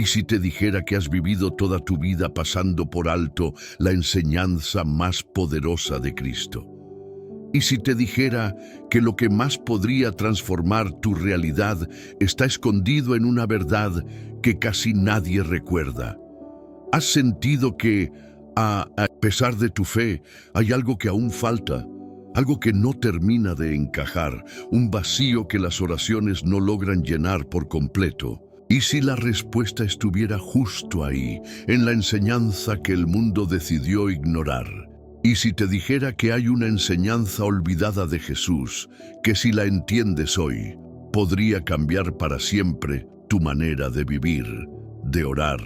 si te dijera que has vivido toda tu vida pasando por alto la enseñanza más poderosa de Cristo? ¿Y si te dijera que lo que más podría transformar tu realidad está escondido en una verdad que casi nadie recuerda? ¿Has sentido que, a pesar de tu fe, hay algo que aún falta? Algo que no termina de encajar, un vacío que las oraciones no logran llenar por completo. ¿Y si la respuesta estuviera justo ahí, en la enseñanza que el mundo decidió ignorar? ¿Y si te dijera que hay una enseñanza olvidada de Jesús, que si la entiendes hoy, podría cambiar para siempre tu manera de vivir, de orar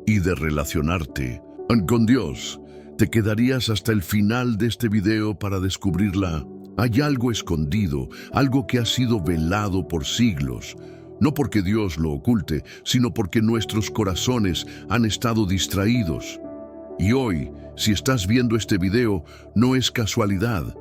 y de relacionarte con Dios? ¿Te quedarías hasta el final de este video para descubrirla? Hay algo escondido, algo que ha sido velado por siglos. No porque Dios lo oculte, sino porque nuestros corazones han estado distraídos. Y hoy, si estás viendo este video, no es casualidad.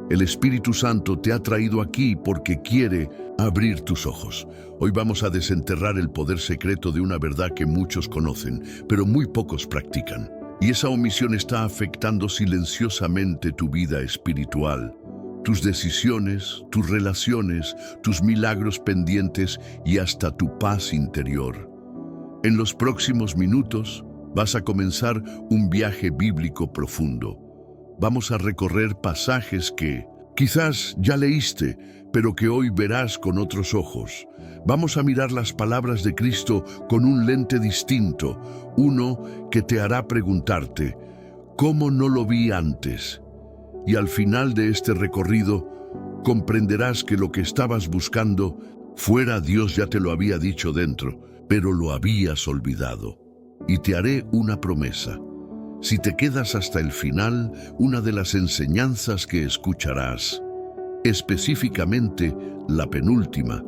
El Espíritu Santo te ha traído aquí porque quiere abrir tus ojos. Hoy vamos a desenterrar el poder secreto de una verdad que muchos conocen, pero muy pocos practican. Y esa omisión está afectando silenciosamente tu vida espiritual, tus decisiones, tus relaciones, tus milagros pendientes y hasta tu paz interior. En los próximos minutos vas a comenzar un viaje bíblico profundo. Vamos a recorrer pasajes que quizás ya leíste, pero que hoy verás con otros ojos. Vamos a mirar las palabras de Cristo con un lente distinto, uno que te hará preguntarte, ¿cómo no lo vi antes? Y al final de este recorrido, comprenderás que lo que estabas buscando, fuera Dios ya te lo había dicho dentro, pero lo habías olvidado. Y te haré una promesa. Si te quedas hasta el final, una de las enseñanzas que escucharás, específicamente la penúltima,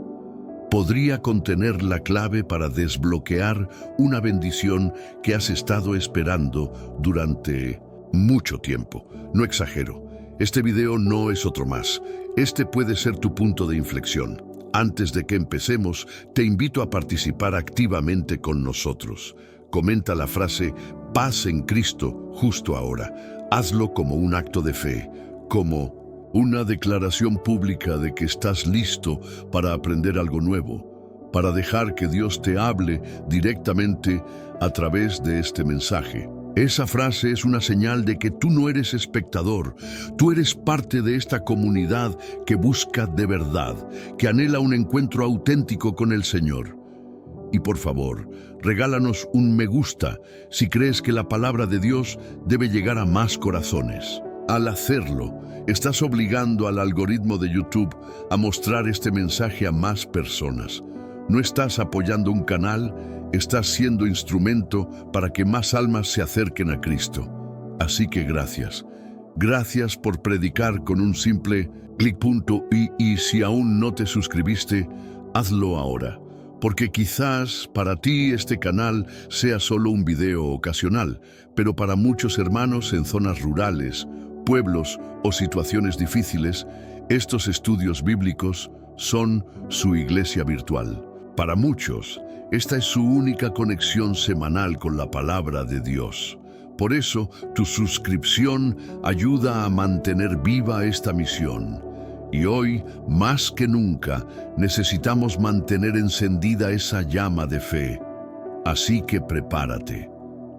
podría contener la clave para desbloquear una bendición que has estado esperando durante mucho tiempo. No exagero. Este video no es otro más. Este puede ser tu punto de inflexión. Antes de que empecemos, te invito a participar activamente con nosotros. Comenta la frase "Paz en Cristo" justo ahora. Hazlo como un acto de fe, como una declaración pública de que estás listo para aprender algo nuevo, para dejar que Dios te hable directamente a través de este mensaje. Esa frase es una señal de que tú no eres espectador, tú eres parte de esta comunidad que busca de verdad, que anhela un encuentro auténtico con el Señor. Y por favor, regálanos un me gusta si crees que la palabra de Dios debe llegar a más corazones. Al hacerlo, estás obligando al algoritmo de YouTube a mostrar este mensaje a más personas. No estás apoyando un canal, estás siendo instrumento para que más almas se acerquen a Cristo. Así que gracias. Gracias por predicar con un simple clic. Y si aún no te suscribiste, hazlo ahora. Porque quizás para ti este canal sea solo un video ocasional, pero para muchos hermanos en zonas rurales, pueblos o situaciones difíciles, estos estudios bíblicos son su iglesia virtual. Para muchos, esta es su única conexión semanal con la palabra de Dios. Por eso, tu suscripción ayuda a mantener viva esta misión. Y hoy, más que nunca, necesitamos mantener encendida esa llama de fe. Así que prepárate,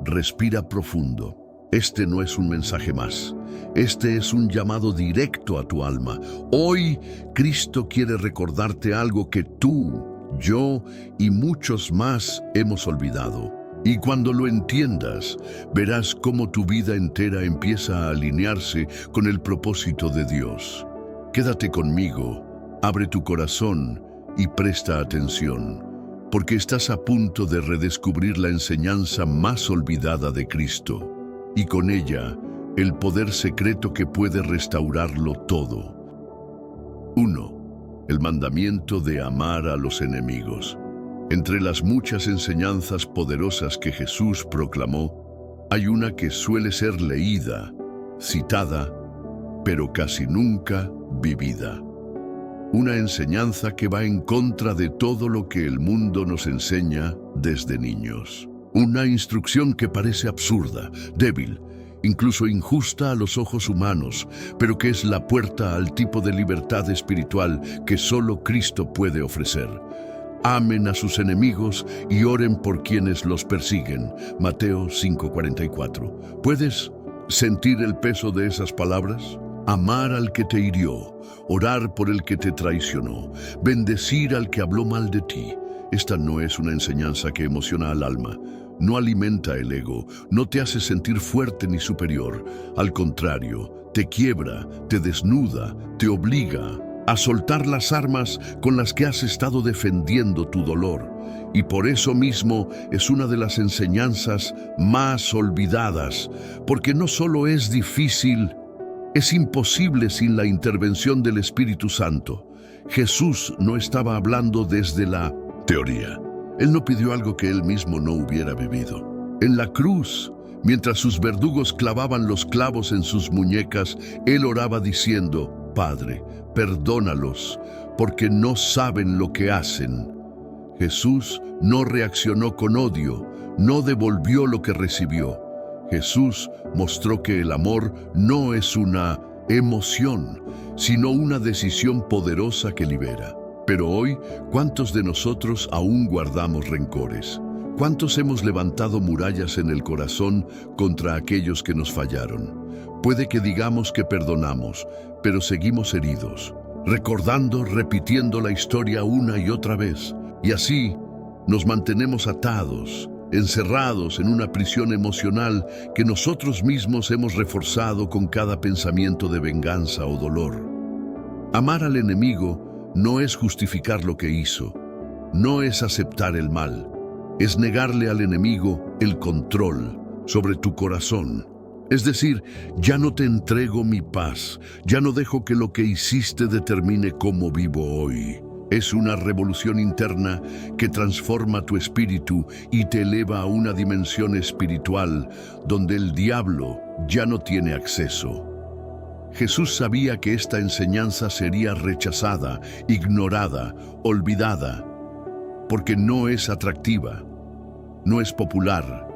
respira profundo. Este no es un mensaje más. Este es un llamado directo a tu alma. Hoy, Cristo quiere recordarte algo que tú, yo y muchos más hemos olvidado. Y cuando lo entiendas, verás cómo tu vida entera empieza a alinearse con el propósito de Dios. Quédate conmigo, abre tu corazón y presta atención, porque estás a punto de redescubrir la enseñanza más olvidada de Cristo, y con ella, el poder secreto que puede restaurarlo todo. 1. El mandamiento de amar a los enemigos. Entre las muchas enseñanzas poderosas que Jesús proclamó, hay una que suele ser leída, citada, pero casi nunca vivida. Una enseñanza que va en contra de todo lo que el mundo nos enseña desde niños. Una instrucción que parece absurda, débil, incluso injusta a los ojos humanos, pero que es la puerta al tipo de libertad espiritual que solo Cristo puede ofrecer. Amen a sus enemigos y oren por quienes los persiguen. Mateo 5:44. ¿Puedes sentir el peso de esas palabras? Amar al que te hirió, orar por el que te traicionó, bendecir al que habló mal de ti. Esta no es una enseñanza que emociona al alma. No alimenta el ego, no te hace sentir fuerte ni superior. Al contrario, te quiebra, te desnuda, te obliga a soltar las armas con las que has estado defendiendo tu dolor. Y por eso mismo es una de las enseñanzas más olvidadas, porque no solo es difícil, es imposible sin la intervención del Espíritu Santo. Jesús no estaba hablando desde la teoría. Él no pidió algo que él mismo no hubiera vivido. En la cruz, mientras sus verdugos clavaban los clavos en sus muñecas, él oraba diciendo: Padre, perdónalos, porque no saben lo que hacen. Jesús no reaccionó con odio, no devolvió lo que recibió. Jesús mostró que el amor no es una emoción, sino una decisión poderosa que libera. Pero hoy, ¿cuántos de nosotros aún guardamos rencores? ¿Cuántos hemos levantado murallas en el corazón contra aquellos que nos fallaron? Puede que digamos que perdonamos, pero seguimos heridos, recordando, repitiendo la historia una y otra vez. Y así nos mantenemos atados, encerrados en una prisión emocional que nosotros mismos hemos reforzado con cada pensamiento de venganza o dolor. Amar al enemigo no es justificar lo que hizo, no es aceptar el mal, es negarle al enemigo el control sobre tu corazón. Es decir, ya no te entrego mi paz, ya no dejo que lo que hiciste determine cómo vivo hoy. Es una revolución interna que transforma tu espíritu y te eleva a una dimensión espiritual donde el diablo ya no tiene acceso. Jesús sabía que esta enseñanza sería rechazada, ignorada, olvidada, porque no es atractiva, no es popular,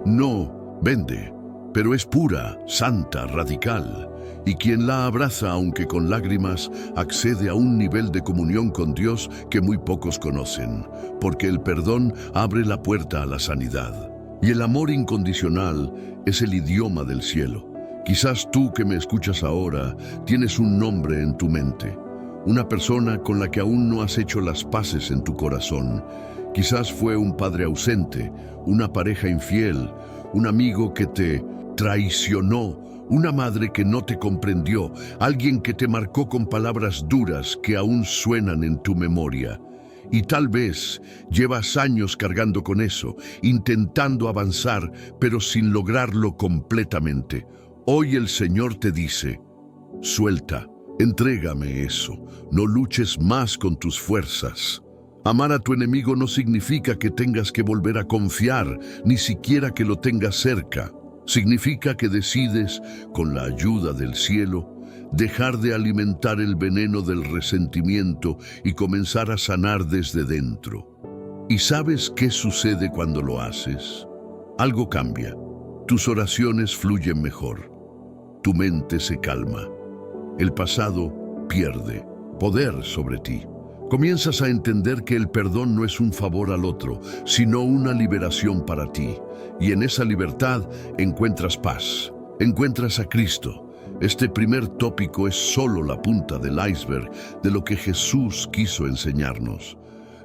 no vende, pero es pura, santa, radical. Y quien la abraza, aunque con lágrimas, accede a un nivel de comunión con Dios que muy pocos conocen, porque el perdón abre la puerta a la sanidad. Y el amor incondicional es el idioma del cielo. Quizás tú que me escuchas ahora tienes un nombre en tu mente, una persona con la que aún no has hecho las paces en tu corazón. Quizás fue un padre ausente, una pareja infiel, un amigo que te traicionó, una madre que no te comprendió, alguien que te marcó con palabras duras que aún suenan en tu memoria. Y tal vez llevas años cargando con eso, intentando avanzar, pero sin lograrlo completamente. Hoy el Señor te dice: suelta, entrégame eso, no luches más con tus fuerzas. Amar a tu enemigo no significa que tengas que volver a confiar, ni siquiera que lo tengas cerca. Significa que decides, con la ayuda del cielo, dejar de alimentar el veneno del resentimiento y comenzar a sanar desde dentro. ¿Y sabes qué sucede cuando lo haces? Algo cambia. Tus oraciones fluyen mejor. Tu mente se calma. El pasado pierde poder sobre ti. Comienzas a entender que el perdón no es un favor al otro, sino una liberación para ti. Y en esa libertad encuentras paz, encuentras a Cristo. Este primer tópico es solo la punta del iceberg de lo que Jesús quiso enseñarnos.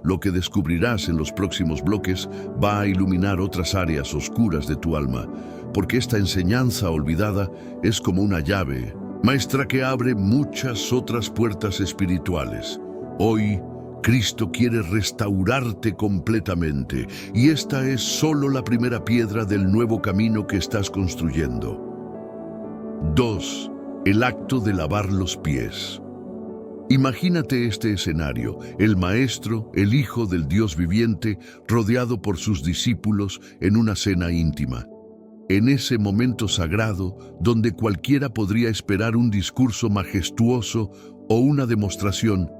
Lo que descubrirás en los próximos bloques va a iluminar otras áreas oscuras de tu alma, porque esta enseñanza olvidada es como una llave maestra que abre muchas otras puertas espirituales. Hoy, Cristo quiere restaurarte completamente, y esta es solo la primera piedra del nuevo camino que estás construyendo. 2. El acto de lavar los pies. Imagínate este escenario: el Maestro, el Hijo del Dios viviente, rodeado por sus discípulos en una cena íntima. En ese momento sagrado, donde cualquiera podría esperar un discurso majestuoso o una demostración,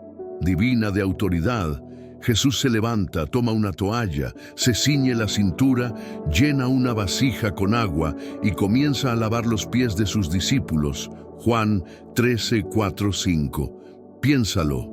divina de autoridad, Jesús se levanta, toma una toalla, se ciñe la cintura, llena una vasija con agua y comienza a lavar los pies de sus discípulos. Juan 13, 4, 5. Piénsalo,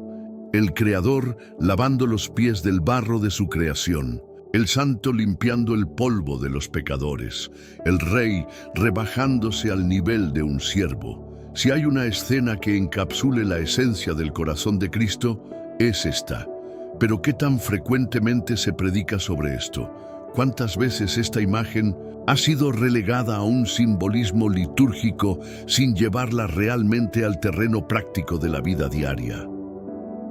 el Creador lavando los pies del barro de su creación, el Santo limpiando el polvo de los pecadores, el Rey rebajándose al nivel de un siervo. Si hay una escena que encapsule la esencia del corazón de Cristo, es esta. Pero ¿qué tan frecuentemente se predica sobre esto? ¿Cuántas veces esta imagen ha sido relegada a un simbolismo litúrgico sin llevarla realmente al terreno práctico de la vida diaria?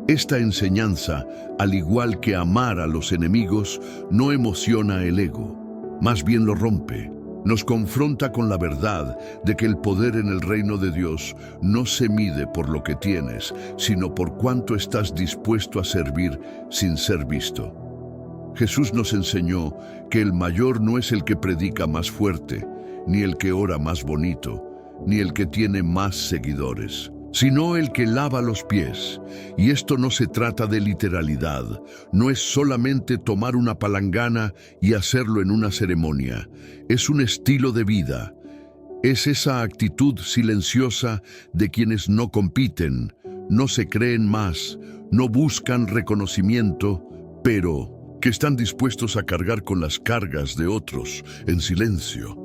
Esta enseñanza, al igual que amar a los enemigos, no emociona el ego, más bien lo rompe. Nos confronta con la verdad de que el poder en el reino de Dios no se mide por lo que tienes, sino por cuánto estás dispuesto a servir sin ser visto. Jesús nos enseñó que el mayor no es el que predica más fuerte, ni el que ora más bonito, ni el que tiene más seguidores, sino el que lava los pies. Y esto no se trata de literalidad, no es solamente tomar una palangana y hacerlo en una ceremonia, es un estilo de vida. Es esa actitud silenciosa de quienes no compiten, no se creen más, no buscan reconocimiento, pero que están dispuestos a cargar con las cargas de otros en silencio.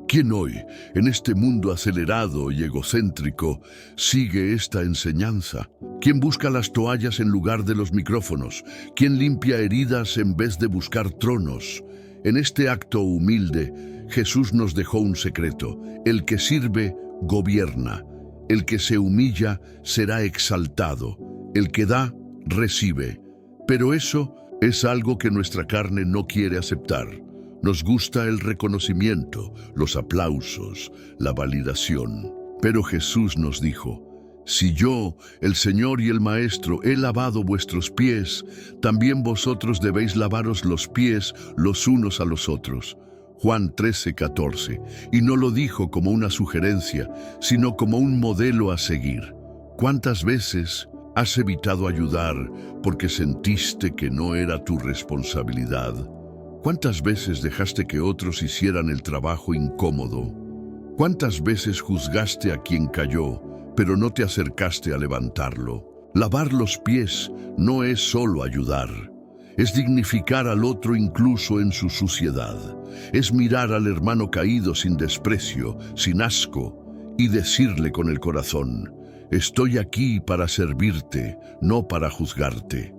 ¿Quién hoy, en este mundo acelerado y egocéntrico, sigue esta enseñanza? ¿Quién busca las toallas en lugar de los micrófonos? ¿Quién limpia heridas en vez de buscar tronos? En este acto humilde, Jesús nos dejó un secreto. El que sirve, gobierna. El que se humilla, será exaltado. El que da, recibe. Pero eso es algo que nuestra carne no quiere aceptar. Nos gusta el reconocimiento, los aplausos, la validación. Pero Jesús nos dijo: si yo, el Señor y el Maestro, he lavado vuestros pies, también vosotros debéis lavaros los pies los unos a los otros. Juan 13, 14. Y no lo dijo como una sugerencia, sino como un modelo a seguir. ¿Cuántas veces has evitado ayudar porque sentiste que no era tu responsabilidad? ¿Cuántas veces dejaste que otros hicieran el trabajo incómodo? ¿Cuántas veces juzgaste a quien cayó, pero no te acercaste a levantarlo? Lavar los pies no es solo ayudar, es dignificar al otro incluso en su suciedad. Es mirar al hermano caído sin desprecio, sin asco, y decirle con el corazón: estoy aquí para servirte, no para juzgarte.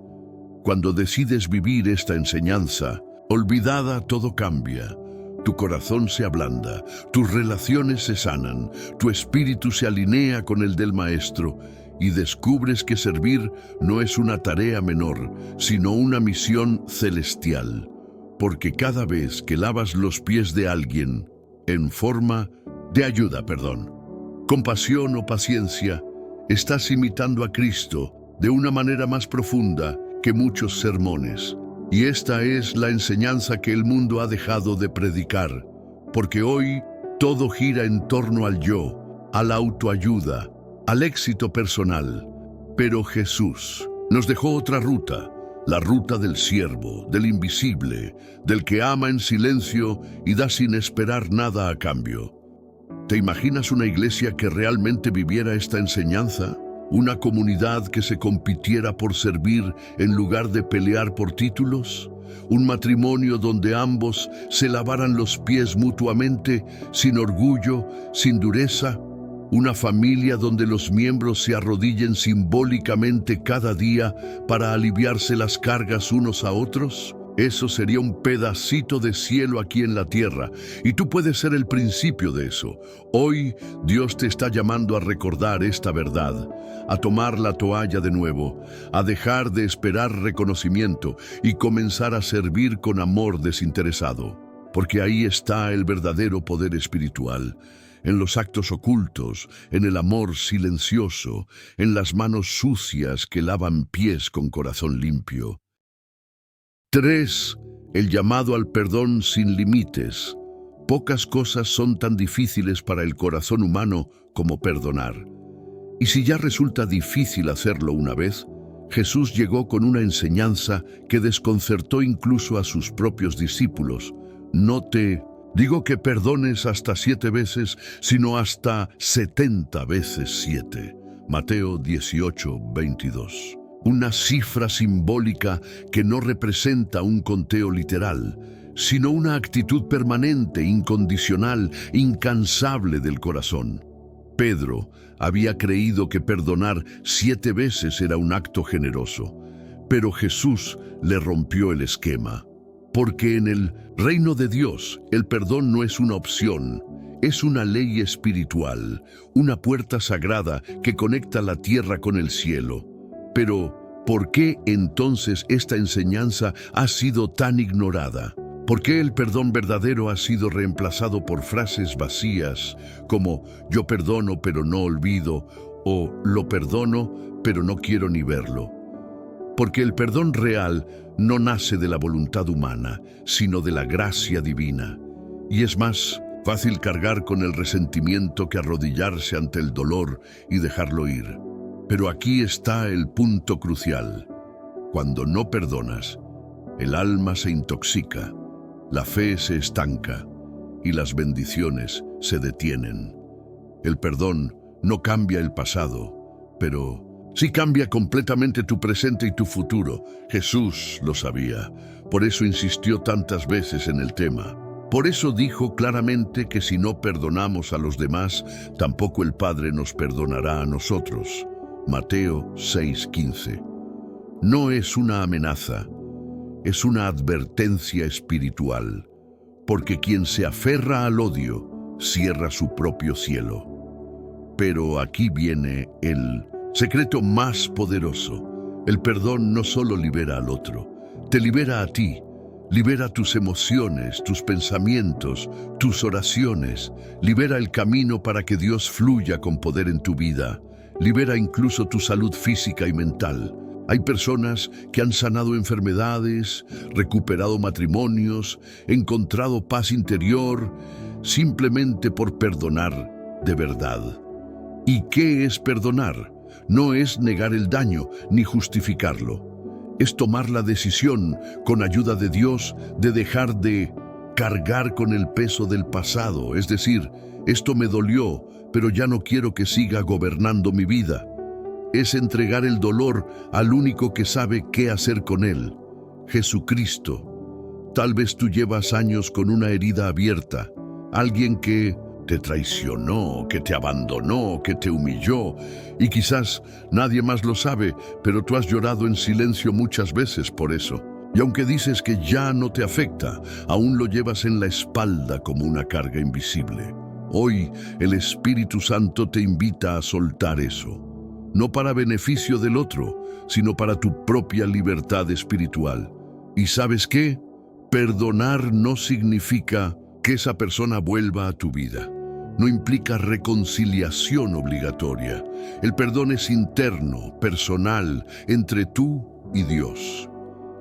Cuando decides vivir esta enseñanza, olvidada, todo cambia. Tu corazón se ablanda, tus relaciones se sanan, tu espíritu se alinea con el del Maestro y descubres que servir no es una tarea menor, sino una misión celestial. Porque cada vez que lavas los pies de alguien, en forma de ayuda, compasión o paciencia, estás imitando a Cristo de una manera más profunda que muchos sermones. Y esta es la enseñanza que el mundo ha dejado de predicar, porque hoy todo gira en torno al yo, a la autoayuda, al éxito personal. Pero Jesús nos dejó otra ruta, la ruta del siervo, del invisible, del que ama en silencio y da sin esperar nada a cambio. ¿Te imaginas una iglesia que realmente viviera esta enseñanza? ¿Una comunidad que se compitiera por servir en lugar de pelear por títulos? ¿Un matrimonio donde ambos se lavaran los pies mutuamente, sin orgullo, sin dureza? ¿Una familia donde los miembros se arrodillen simbólicamente cada día para aliviarse las cargas unos a otros? Eso sería un pedacito de cielo aquí en la tierra, y tú puedes ser el principio de eso. Hoy Dios te está llamando a recordar esta verdad, a tomar la toalla de nuevo, a dejar de esperar reconocimiento y comenzar a servir con amor desinteresado. Porque ahí está el verdadero poder espiritual, en los actos ocultos, en el amor silencioso, en las manos sucias que lavan pies con corazón limpio. 3. El llamado al perdón sin límites. Pocas cosas son tan difíciles para el corazón humano como perdonar. Y si ya resulta difícil hacerlo una vez, Jesús llegó con una enseñanza que desconcertó incluso a sus propios discípulos. No te digo que perdones hasta 7 veces, sino hasta 70 veces 7. Mateo 18:22. Una cifra simbólica que no representa un conteo literal, sino una actitud permanente, incondicional, incansable del corazón. Pedro había creído que perdonar 7 veces era un acto generoso, pero Jesús le rompió el esquema. Porque en el reino de Dios, el perdón no es una opción, es una ley espiritual, una puerta sagrada que conecta la tierra con el cielo. Pero, ¿por qué entonces esta enseñanza ha sido tan ignorada? ¿Por qué el perdón verdadero ha sido reemplazado por frases vacías como yo perdono pero no olvido o lo perdono pero no quiero ni verlo? Porque el perdón real no nace de la voluntad humana, sino de la gracia divina. Y es más fácil cargar con el resentimiento que arrodillarse ante el dolor y dejarlo ir. Pero aquí está el punto crucial. Cuando no perdonas, el alma se intoxica, la fe se estanca y las bendiciones se detienen. El perdón no cambia el pasado, pero sí cambia completamente tu presente y tu futuro. Jesús lo sabía, por eso insistió tantas veces en el tema. Por eso dijo claramente que si no perdonamos a los demás, tampoco el Padre nos perdonará a nosotros. Mateo 6:15. No es una amenaza, es una advertencia espiritual, porque quien se aferra al odio cierra su propio cielo. Pero aquí viene el secreto más poderoso. El perdón no solo libera al otro, te libera a ti. Libera tus emociones, tus pensamientos, tus oraciones. Libera el camino para que Dios fluya con poder en tu vida. Libera incluso tu salud física y mental. Hay personas que han sanado enfermedades, recuperado matrimonios, encontrado paz interior, simplemente por perdonar de verdad. ¿Y qué es perdonar? No es negar el daño ni justificarlo. Es tomar la decisión, con ayuda de Dios, de dejar de cargar con el peso del pasado. Es decir, esto me dolió, pero ya no quiero que siga gobernando mi vida. Es entregar el dolor al único que sabe qué hacer con él, Jesucristo. Tal vez tú llevas años con una herida abierta, alguien que te traicionó, que te abandonó, que te humilló, y quizás nadie más lo sabe, pero tú has llorado en silencio muchas veces por eso. Y aunque dices que ya no te afecta, aún lo llevas en la espalda como una carga invisible. Hoy el Espíritu Santo te invita a soltar eso, no para beneficio del otro, sino para tu propia libertad espiritual. ¿Y sabes qué? Perdonar no significa que esa persona vuelva a tu vida. No implica reconciliación obligatoria. El perdón es interno, personal, entre tú y Dios.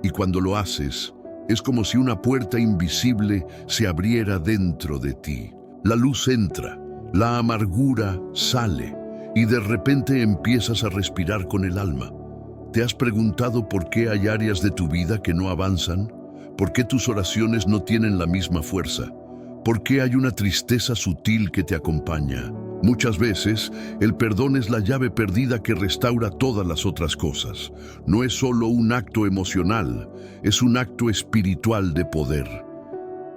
Y cuando lo haces, es como si una puerta invisible se abriera dentro de ti. La luz entra, la amargura sale, y de repente empiezas a respirar con el alma. ¿Te has preguntado por qué hay áreas de tu vida que no avanzan? ¿Por qué tus oraciones no tienen la misma fuerza? ¿Por qué hay una tristeza sutil que te acompaña? Muchas veces, el perdón es la llave perdida que restaura todas las otras cosas. No es solo un acto emocional, es un acto espiritual de poder.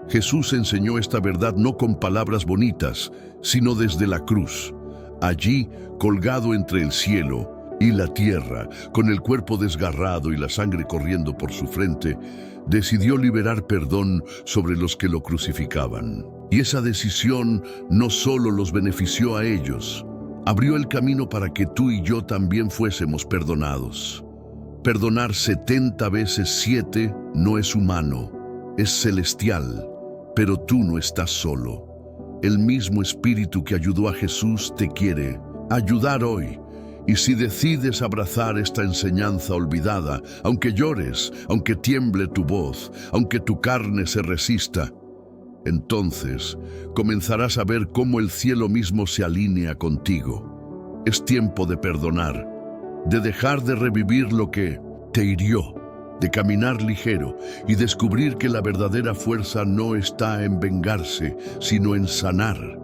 Jesús enseñó esta verdad no con palabras bonitas, sino desde la cruz. Allí, colgado entre el cielo y la tierra, con el cuerpo desgarrado y la sangre corriendo por su frente, decidió liberar perdón sobre los que lo crucificaban. Y esa decisión no solo los benefició a ellos, abrió el camino para que tú y yo también fuésemos perdonados. Perdonar 70 veces 7 no es humano, es celestial, pero tú no estás solo. El mismo Espíritu que ayudó a Jesús te quiere ayudar hoy. Y si decides abrazar esta enseñanza olvidada, aunque llores, aunque tiemble tu voz, aunque tu carne se resista, entonces comenzarás a ver cómo el cielo mismo se alinea contigo. Es tiempo de perdonar, de dejar de revivir lo que te hirió, de caminar ligero y descubrir que la verdadera fuerza no está en vengarse, sino en sanar.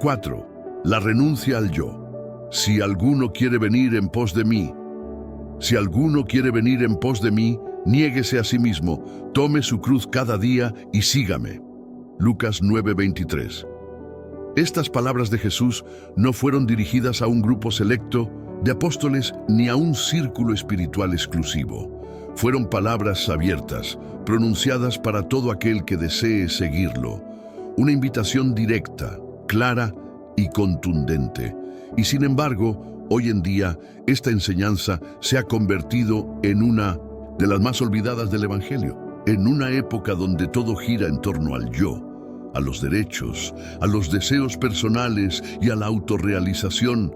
4. La renuncia al yo. Si alguno quiere venir en pos de mí, niéguese a sí mismo, tome su cruz cada día y sígame. Lucas 9:23. Estas palabras de Jesús no fueron dirigidas a un grupo selecto de apóstoles ni a un círculo espiritual exclusivo. Fueron palabras abiertas, pronunciadas para todo aquel que desee seguirlo. Una invitación directa, clara y contundente. Y sin embargo, hoy en día, esta enseñanza se ha convertido en una de las más olvidadas del Evangelio. En una época donde todo gira en torno al yo, a los derechos, a los deseos personales y a la autorrealización,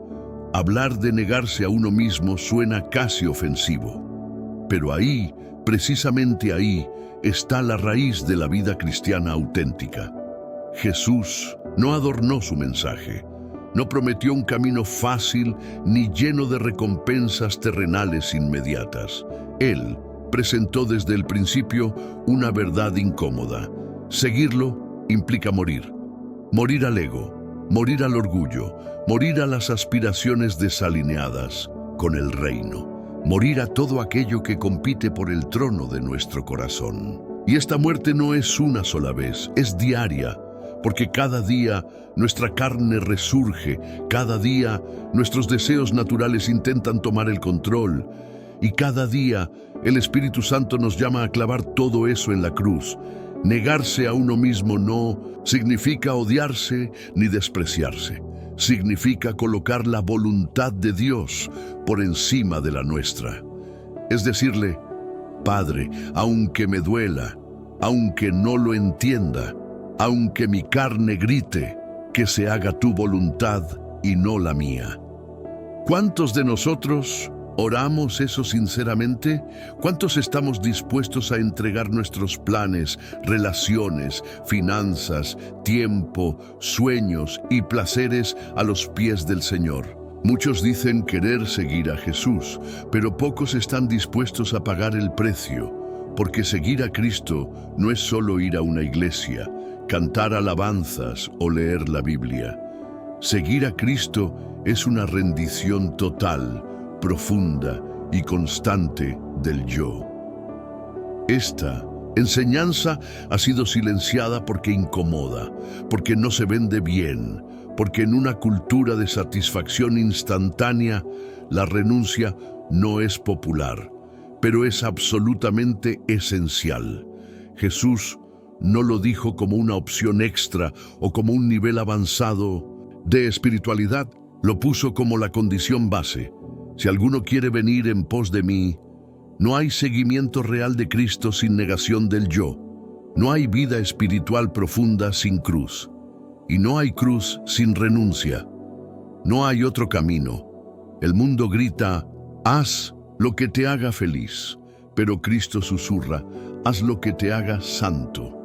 hablar de negarse a uno mismo suena casi ofensivo. Pero ahí, precisamente ahí, está la raíz de la vida cristiana auténtica. Jesús no adornó su mensaje, no prometió un camino fácil ni lleno de recompensas terrenales inmediatas. Él presentó desde el principio una verdad incómoda. Seguirlo implica morir. Morir al ego, morir al orgullo, morir a las aspiraciones desalineadas con el reino. Morir a todo aquello que compite por el trono de nuestro corazón. Y esta muerte no es una sola vez, es diaria, porque cada día nuestra carne resurge, cada día nuestros deseos naturales intentan tomar el control, y cada día el Espíritu Santo nos llama a clavar todo eso en la cruz. Negarse a uno mismo no significa odiarse ni despreciarse. Significa colocar la voluntad de Dios por encima de la nuestra. Es decirle, Padre, aunque me duela, aunque no lo entienda, aunque mi carne grite, que se haga tu voluntad y no la mía. ¿Cuántos de nosotros oramos eso sinceramente? ¿Cuántos estamos dispuestos a entregar nuestros planes, relaciones, finanzas, tiempo, sueños y placeres a los pies del Señor? Muchos dicen querer seguir a Jesús, pero pocos están dispuestos a pagar el precio, porque seguir a Cristo no es solo ir a una iglesia, cantar alabanzas o leer la Biblia. Seguir a Cristo es una rendición total, profunda y constante del yo. Esta enseñanza ha sido silenciada porque incomoda, porque no se vende bien, porque en una cultura de satisfacción instantánea, la renuncia no es popular, pero es absolutamente esencial. Jesús no lo dijo como una opción extra o como un nivel avanzado de espiritualidad, lo puso como la condición base. Si alguno quiere venir en pos de mí, no hay seguimiento real de Cristo sin negación del yo. No hay vida espiritual profunda sin cruz. Y no hay cruz sin renuncia. No hay otro camino. El mundo grita, haz lo que te haga feliz. Pero Cristo susurra, haz lo que te haga santo.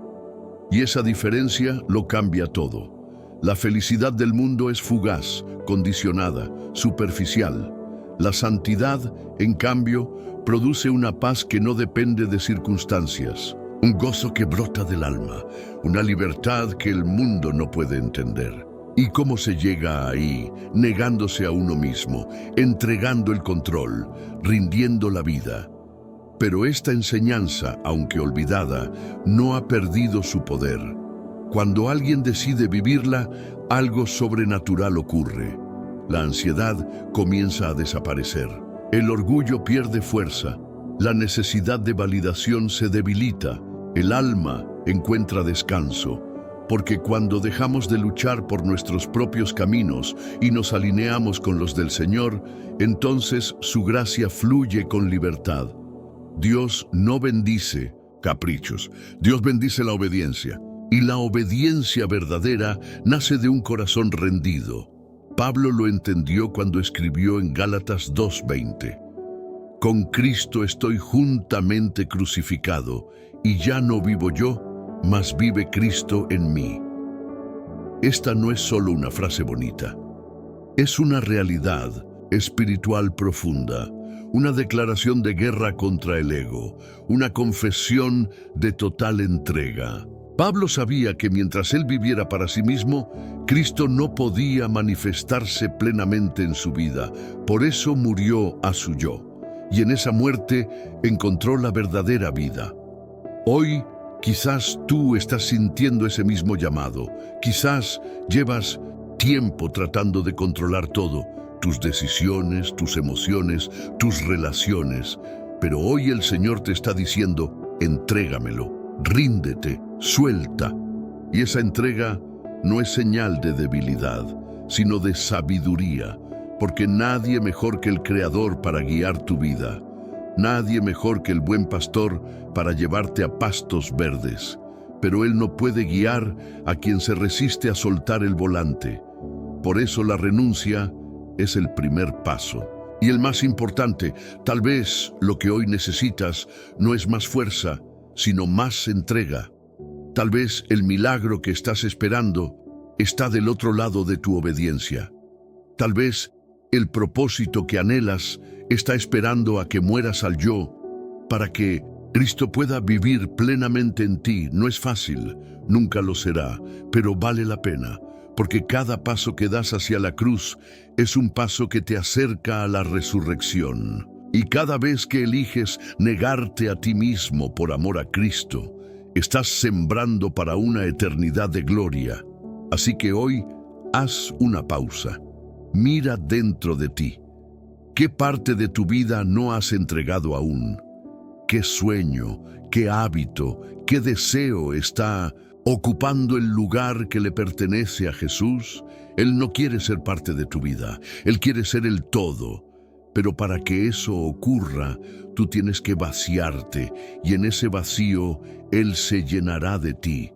Y esa diferencia lo cambia todo. La felicidad del mundo es fugaz, condicionada, superficial. La santidad, en cambio, produce una paz que no depende de circunstancias, un gozo que brota del alma, una libertad que el mundo no puede entender. ¿Y cómo se llega ahí? Negándose a uno mismo, entregando el control, rindiendo la vida. Pero esta enseñanza, aunque olvidada, no ha perdido su poder. Cuando alguien decide vivirla, algo sobrenatural ocurre. La ansiedad comienza a desaparecer. El orgullo pierde fuerza. La necesidad de validación se debilita. El alma encuentra descanso. Porque cuando dejamos de luchar por nuestros propios caminos y nos alineamos con los del Señor, entonces su gracia fluye con libertad. Dios no bendice caprichos. Dios bendice la obediencia. Y la obediencia verdadera nace de un corazón rendido. Pablo lo entendió cuando escribió en Gálatas 2:20. Con Cristo estoy juntamente crucificado, y ya no vivo yo, mas vive Cristo en mí. Esta no es solo una frase bonita, es una realidad espiritual profunda, una declaración de guerra contra el ego, una confesión de total entrega. Pablo sabía que mientras él viviera para sí mismo, Cristo no podía manifestarse plenamente en su vida. Por eso murió a su yo, y en esa muerte encontró la verdadera vida. Hoy, quizás tú estás sintiendo ese mismo llamado. Quizás llevas tiempo tratando de controlar todo, tus decisiones, tus emociones, tus relaciones. Pero hoy el Señor te está diciendo, entrégamelo, ríndete, suelta. Y esa entrega no es señal de debilidad, sino de sabiduría, porque nadie mejor que el Creador para guiar tu vida. Nadie mejor que el buen pastor para llevarte a pastos verdes. Pero Él no puede guiar a quien se resiste a soltar el volante. Por eso la renuncia es el primer paso. Y el más importante, tal vez lo que hoy necesitas no es más fuerza, sino más entrega. Tal vez el milagro que estás esperando está del otro lado de tu obediencia. Tal vez el propósito que anhelas está esperando a que mueras al yo para que Cristo pueda vivir plenamente en ti. No es fácil, nunca lo será, pero vale la pena, porque cada paso que das hacia la cruz es un paso que te acerca a la resurrección. Y cada vez que eliges negarte a ti mismo por amor a Cristo, estás sembrando para una eternidad de gloria. Así que hoy, haz una pausa. Mira dentro de ti. ¿Qué parte de tu vida no has entregado aún? ¿Qué sueño, qué hábito, qué deseo está ocupando el lugar que le pertenece a Jesús? Él no quiere ser parte de tu vida. Él quiere ser el todo. Pero para que eso ocurra, tú tienes que vaciarte, y en ese vacío Él se llenará de ti,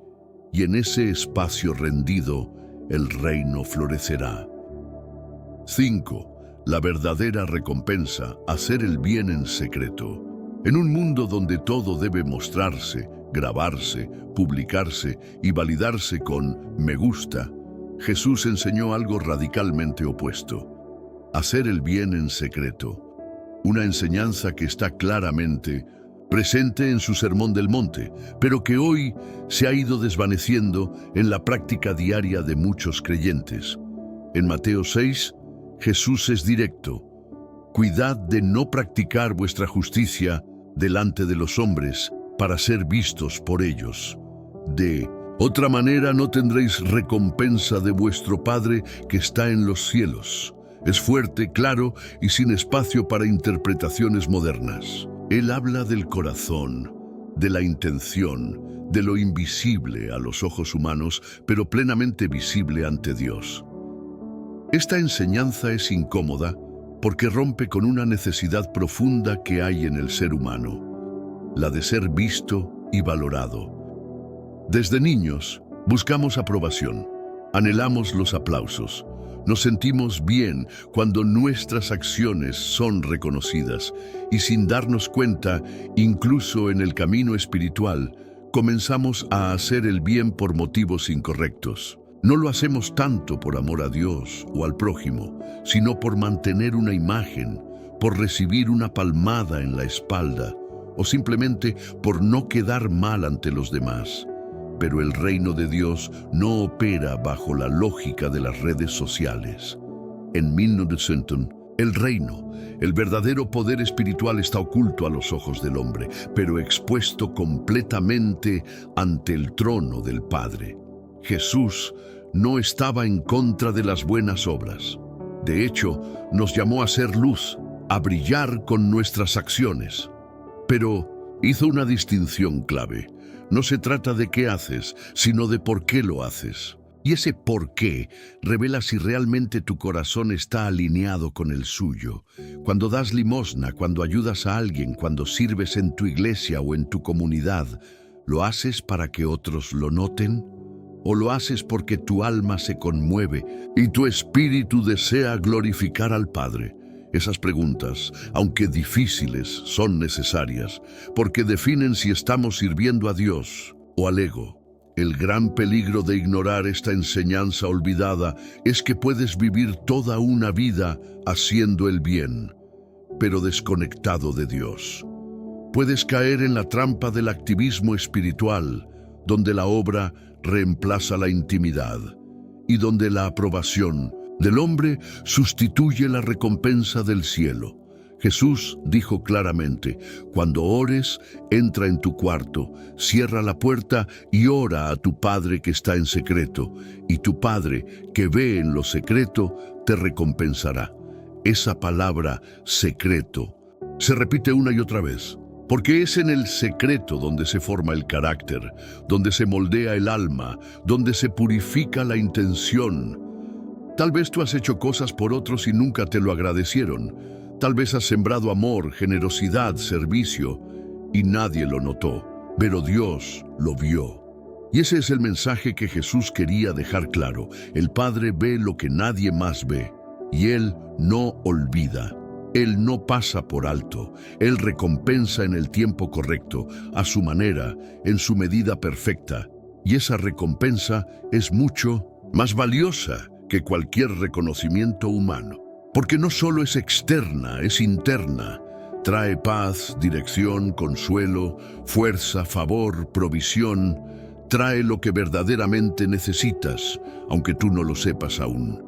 y en ese espacio rendido el reino florecerá. 5. La verdadera recompensa, hacer el bien en secreto. En un mundo donde todo debe mostrarse, grabarse, publicarse y validarse con me gusta, Jesús enseñó algo radicalmente opuesto. Hacer el bien en secreto. Una enseñanza que está claramente presente en su Sermón del Monte, pero que hoy se ha ido desvaneciendo en la práctica diaria de muchos creyentes. En Mateo 6, Jesús es directo. Cuidad de no practicar vuestra justicia delante de los hombres para ser vistos por ellos. De otra manera no tendréis recompensa de vuestro Padre que está en los cielos. Es fuerte, claro y sin espacio para interpretaciones modernas. Él habla del corazón, de la intención, de lo invisible a los ojos humanos, pero plenamente visible ante Dios. Esta enseñanza es incómoda porque rompe con una necesidad profunda que hay en el ser humano, la de ser visto y valorado. Desde niños buscamos aprobación, anhelamos los aplausos. Nos sentimos bien cuando nuestras acciones son reconocidas y sin darnos cuenta, incluso en el camino espiritual, comenzamos a hacer el bien por motivos incorrectos. No lo hacemos tanto por amor a Dios o al prójimo, sino por mantener una imagen, por recibir una palmada en la espalda o simplemente por no quedar mal ante los demás. Pero el reino de Dios no opera bajo la lógica de las redes sociales. En 1900, el reino, el verdadero poder espiritual está oculto a los ojos del hombre, pero expuesto completamente ante el trono del Padre. Jesús no estaba en contra de las buenas obras. De hecho, nos llamó a ser luz, a brillar con nuestras acciones. Pero hizo una distinción clave. No se trata de qué haces, sino de por qué lo haces. Y ese por qué revela si realmente tu corazón está alineado con el suyo. Cuando das limosna, cuando ayudas a alguien, cuando sirves en tu iglesia o en tu comunidad, ¿lo haces para que otros lo noten? ¿O lo haces porque tu alma se conmueve y tu espíritu desea glorificar al Padre? Esas preguntas, aunque difíciles, son necesarias, porque definen si estamos sirviendo a Dios o al ego. El gran peligro de ignorar esta enseñanza olvidada es que puedes vivir toda una vida haciendo el bien, pero desconectado de Dios. Puedes caer en la trampa del activismo espiritual, donde la obra reemplaza la intimidad y donde la aprobación del hombre sustituye la recompensa del cielo. Jesús dijo claramente: cuando ores, entra en tu cuarto, cierra la puerta y ora a tu Padre que está en secreto, y tu Padre que ve en lo secreto te recompensará. Esa palabra secreto se repite una y otra vez, porque es en el secreto donde se forma el carácter, donde se moldea el alma, donde se purifica la intención. Tal vez tú has hecho cosas por otros y nunca te lo agradecieron. Tal vez has sembrado amor, generosidad, servicio, y nadie lo notó, pero Dios lo vio. Y ese es el mensaje que Jesús quería dejar claro. El Padre ve lo que nadie más ve, y Él no olvida. Él no pasa por alto. Él recompensa en el tiempo correcto, a su manera, en su medida perfecta. Y esa recompensa es mucho más valiosa que cualquier reconocimiento humano. Porque no solo es externa, es interna. Trae paz, dirección, consuelo, fuerza, favor, provisión. Trae lo que verdaderamente necesitas, aunque tú no lo sepas aún.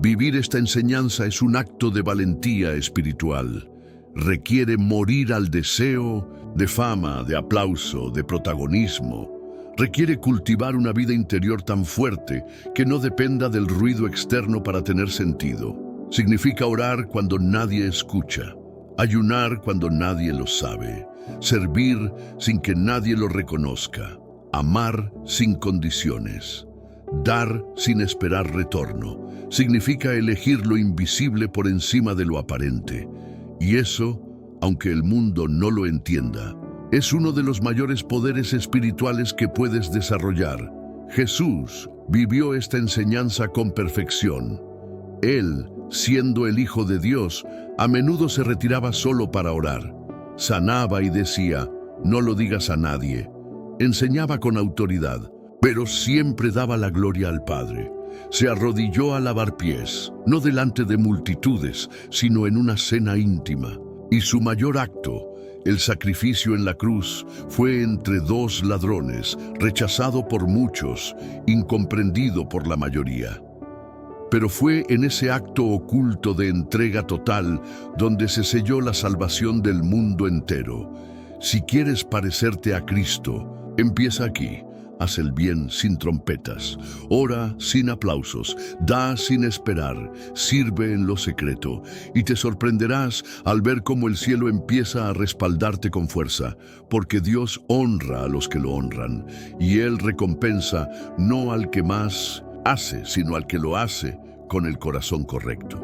Vivir esta enseñanza es un acto de valentía espiritual. Requiere morir al deseo de fama, de aplauso, de protagonismo. Requiere cultivar una vida interior tan fuerte que no dependa del ruido externo para tener sentido. Significa orar cuando nadie escucha, ayunar cuando nadie lo sabe, servir sin que nadie lo reconozca, amar sin condiciones, dar sin esperar retorno. Significa elegir lo invisible por encima de lo aparente. Y eso, aunque el mundo no lo entienda, es uno de los mayores poderes espirituales que puedes desarrollar. Jesús vivió esta enseñanza con perfección. Él, siendo el Hijo de Dios, a menudo se retiraba solo para orar. Sanaba y decía: no lo digas a nadie. Enseñaba con autoridad, pero siempre daba la gloria al Padre. Se arrodilló a lavar pies, no delante de multitudes, sino en una cena íntima. Y su mayor acto, el sacrificio en la cruz, fue entre dos ladrones, rechazado por muchos, incomprendido por la mayoría. Pero fue en ese acto oculto de entrega total donde se selló la salvación del mundo entero. Si quieres parecerte a Cristo, empieza aquí. Haz el bien sin trompetas, ora sin aplausos, da sin esperar, sirve en lo secreto, y te sorprenderás al ver cómo el cielo empieza a respaldarte con fuerza, porque Dios honra a los que lo honran, y Él recompensa no al que más hace, sino al que lo hace con el corazón correcto.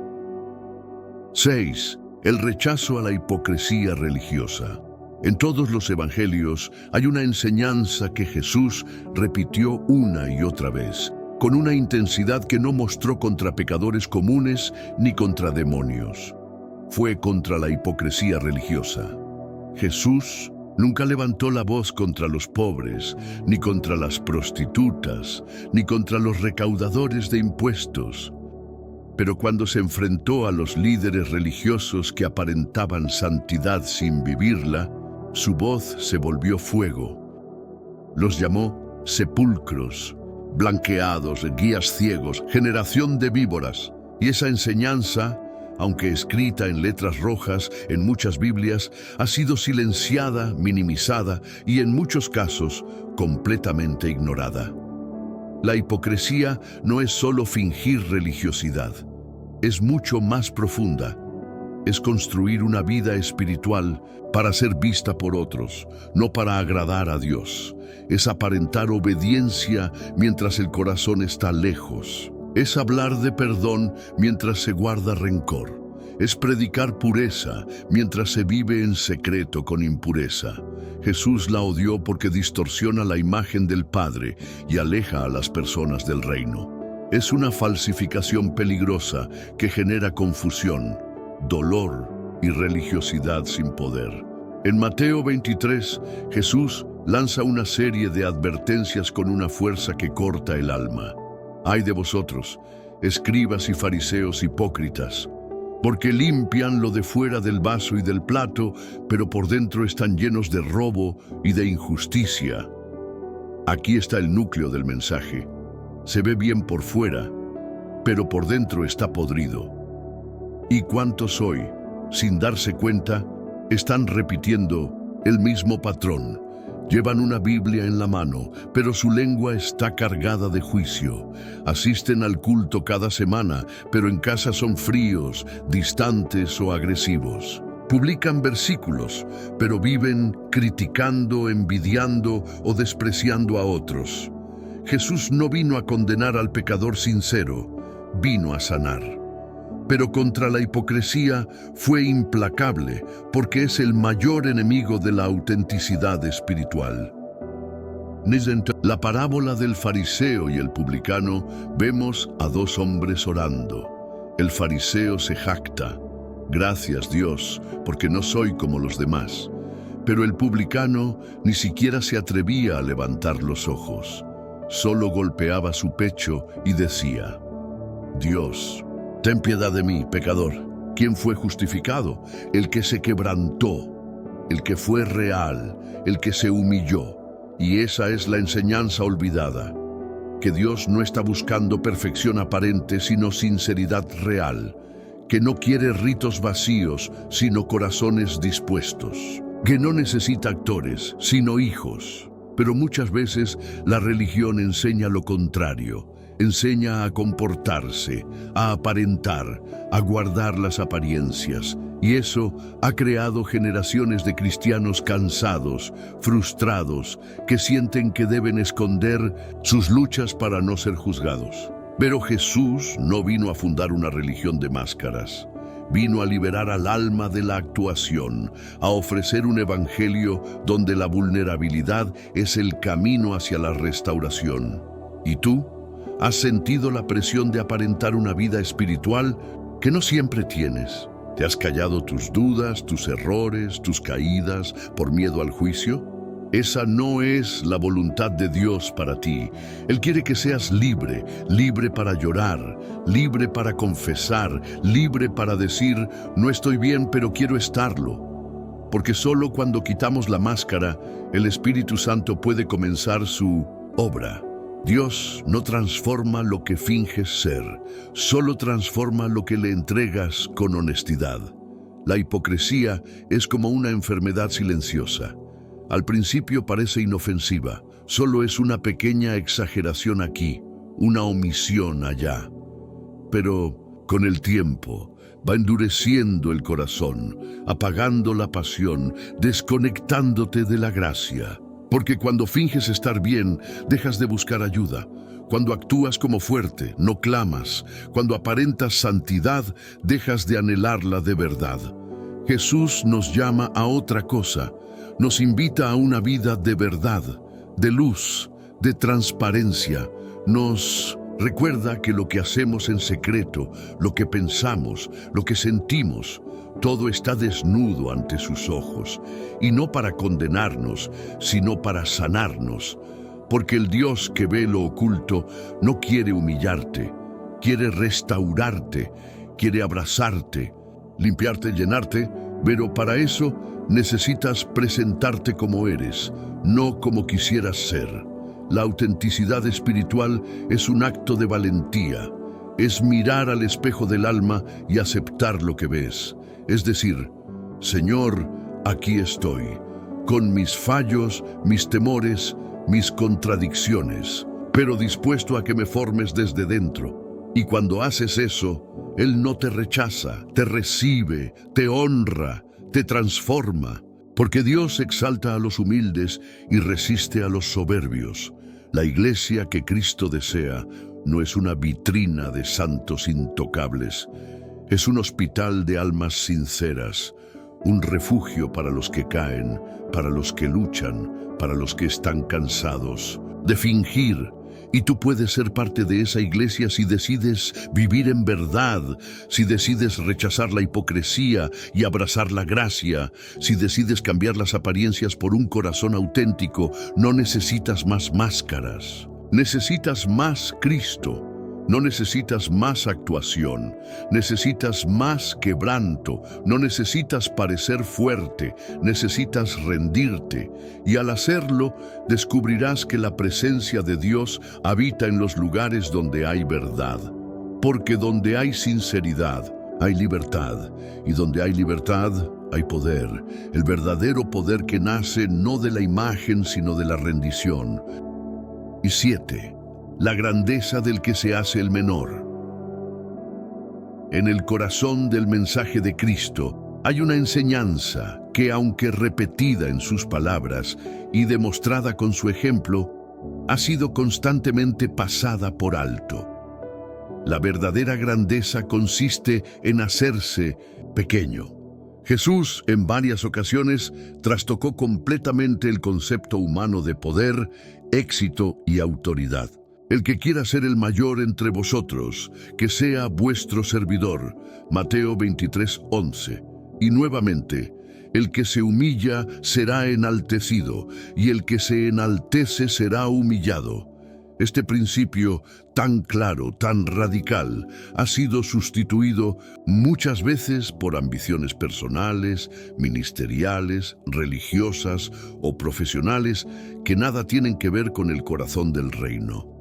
6. El rechazo a la hipocresía religiosa. En todos los evangelios hay una enseñanza que Jesús repitió una y otra vez, con una intensidad que no mostró contra pecadores comunes ni contra demonios. Fue contra la hipocresía religiosa. Jesús nunca levantó la voz contra los pobres, ni contra las prostitutas, ni contra los recaudadores de impuestos. Pero cuando se enfrentó a los líderes religiosos que aparentaban santidad sin vivirla, su voz se volvió fuego. Los llamó sepulcros, blanqueados, guías ciegos, generación de víboras. Y esa enseñanza, aunque escrita en letras rojas en muchas Biblias, ha sido silenciada, minimizada y en muchos casos completamente ignorada. La hipocresía no es solo fingir religiosidad, es mucho más profunda. Es construir una vida espiritual para ser vista por otros, no para agradar a Dios. Es aparentar obediencia mientras el corazón está lejos. Es hablar de perdón mientras se guarda rencor. Es predicar pureza mientras se vive en secreto con impureza. Jesús la odió porque distorsiona la imagen del Padre y aleja a las personas del reino. Es una falsificación peligrosa que genera confusión, dolor y religiosidad sin poder. En Mateo 23, Jesús lanza una serie de advertencias con una fuerza que corta el alma. Ay de vosotros, escribas y fariseos hipócritas, porque limpian lo de fuera del vaso y del plato, pero por dentro están llenos de robo y de injusticia. Aquí está el núcleo del mensaje. Se ve bien por fuera, pero por dentro está podrido. ¿Y cuántos hoy, sin darse cuenta, están repitiendo el mismo patrón? Llevan una Biblia en la mano, pero su lengua está cargada de juicio. Asisten al culto cada semana, pero en casa son fríos, distantes o agresivos. Publican versículos, pero viven criticando, envidiando o despreciando a otros. Jesús no vino a condenar al pecador sincero, vino a sanar. Pero contra la hipocresía fue implacable, porque es el mayor enemigo de la autenticidad espiritual. En la parábola del fariseo y el publicano vemos a dos hombres orando. El fariseo se jacta: gracias Dios, porque no soy como los demás. Pero el publicano ni siquiera se atrevía a levantar los ojos. Solo golpeaba su pecho y decía: Dios, ten piedad de mí, pecador. ¿Quién fue justificado? El que se quebrantó, el que fue real, el que se humilló. Y esa es la enseñanza olvidada, que Dios no está buscando perfección aparente, sino sinceridad real, que no quiere ritos vacíos, sino corazones dispuestos, que no necesita actores, sino hijos. Pero muchas veces la religión enseña lo contrario. Enseña a comportarse, a aparentar, a guardar las apariencias. Y eso ha creado generaciones de cristianos cansados, frustrados, que sienten que deben esconder sus luchas para no ser juzgados. Pero Jesús no vino a fundar una religión de máscaras. Vino a liberar al alma de la actuación, a ofrecer un evangelio donde la vulnerabilidad es el camino hacia la restauración. ¿Y tú? ¿Has sentido la presión de aparentar una vida espiritual que no siempre tienes? ¿Te has callado tus dudas, tus errores, tus caídas por miedo al juicio? Esa no es la voluntad de Dios para ti. Él quiere que seas libre, libre para llorar, libre para confesar, libre para decir: no estoy bien, pero quiero estarlo. Porque solo cuando quitamos la máscara, el Espíritu Santo puede comenzar su obra. Dios no transforma lo que finges ser, solo transforma lo que le entregas con honestidad. La hipocresía es como una enfermedad silenciosa. Al principio parece inofensiva, solo es una pequeña exageración aquí, una omisión allá. Pero con el tiempo va endureciendo el corazón, apagando la pasión, desconectándote de la gracia. Porque cuando finges estar bien, dejas de buscar ayuda. Cuando actúas como fuerte, no clamas. Cuando aparentas santidad, dejas de anhelarla de verdad. Jesús nos llama a otra cosa. Nos invita a una vida de verdad, de luz, de transparencia. Nos recuerda que lo que hacemos en secreto, lo que pensamos, lo que sentimos, todo está desnudo ante sus ojos, y no para condenarnos, sino para sanarnos, porque el Dios que ve lo oculto no quiere humillarte, quiere restaurarte, quiere abrazarte, limpiarte, llenarte, pero para eso necesitas presentarte como eres, no como quisieras ser. La autenticidad espiritual es un acto de valentía, es mirar al espejo del alma y aceptar lo que ves. Es decir: Señor, aquí estoy, con mis fallos, mis temores, mis contradicciones, pero dispuesto a que me formes desde dentro. Y cuando haces eso, Él no te rechaza, te recibe, te honra, te transforma, porque Dios exalta a los humildes y resiste a los soberbios. La iglesia que Cristo desea no es una vitrina de santos intocables, es un hospital de almas sinceras, un refugio para los que caen, para los que luchan, para los que están cansados de fingir Y tú puedes ser parte de esa iglesia si decides vivir en verdad, si decides rechazar la hipocresía y abrazar la gracia, si decides cambiar las apariencias por un corazón auténtico. No necesitas más máscaras, necesitas más Cristo. No necesitas más actuación, necesitas más quebranto, no necesitas parecer fuerte, necesitas rendirte. Y al hacerlo, descubrirás que la presencia de Dios habita en los lugares donde hay verdad. Porque donde hay sinceridad, hay libertad. Y donde hay libertad, hay poder. El verdadero poder que nace no de la imagen, sino de la rendición. Y 7. La grandeza del que se hace el menor. En el corazón del mensaje de Cristo hay una enseñanza que, aunque repetida en sus palabras y demostrada con su ejemplo, ha sido constantemente pasada por alto. La verdadera grandeza consiste en hacerse pequeño. Jesús, en varias ocasiones, trastocó completamente el concepto humano de poder, éxito y autoridad. El que quiera ser el mayor entre vosotros, que sea vuestro servidor. Mateo 23:11. Y nuevamente, el que se humilla será enaltecido, y el que se enaltece será humillado. Este principio tan claro, tan radical, ha sido sustituido muchas veces por ambiciones personales, ministeriales, religiosas o profesionales que nada tienen que ver con el corazón del reino.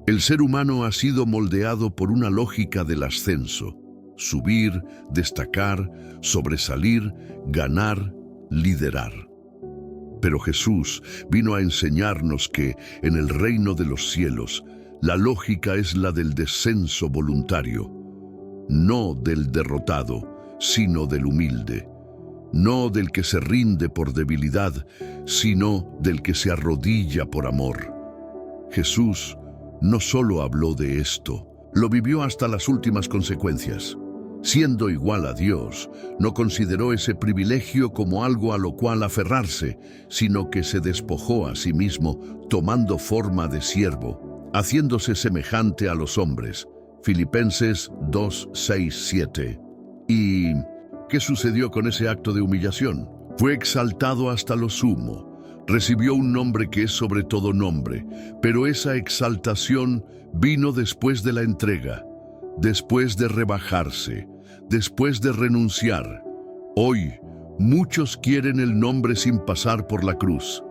El ser humano ha sido moldeado por una lógica del ascenso: subir, destacar, sobresalir, ganar, liderar. Pero Jesús vino a enseñarnos que, en el reino de los cielos, la lógica es la del descenso voluntario, no del derrotado, sino del humilde, no del que se rinde por debilidad, sino del que se arrodilla por amor. Jesús no solo habló de esto, lo vivió hasta las últimas consecuencias. Siendo igual a Dios, no consideró ese privilegio como algo a lo cual aferrarse, sino que se despojó a sí mismo, tomando forma de siervo, haciéndose semejante a los hombres. Filipenses 2:6-7. ¿Y qué sucedió con ese acto de humillación? Fue exaltado hasta lo sumo. Recibió un nombre que es sobre todo nombre, pero esa exaltación vino después de la entrega, después de rebajarse, después de renunciar. Hoy, muchos quieren el nombre sin pasar por la cruz.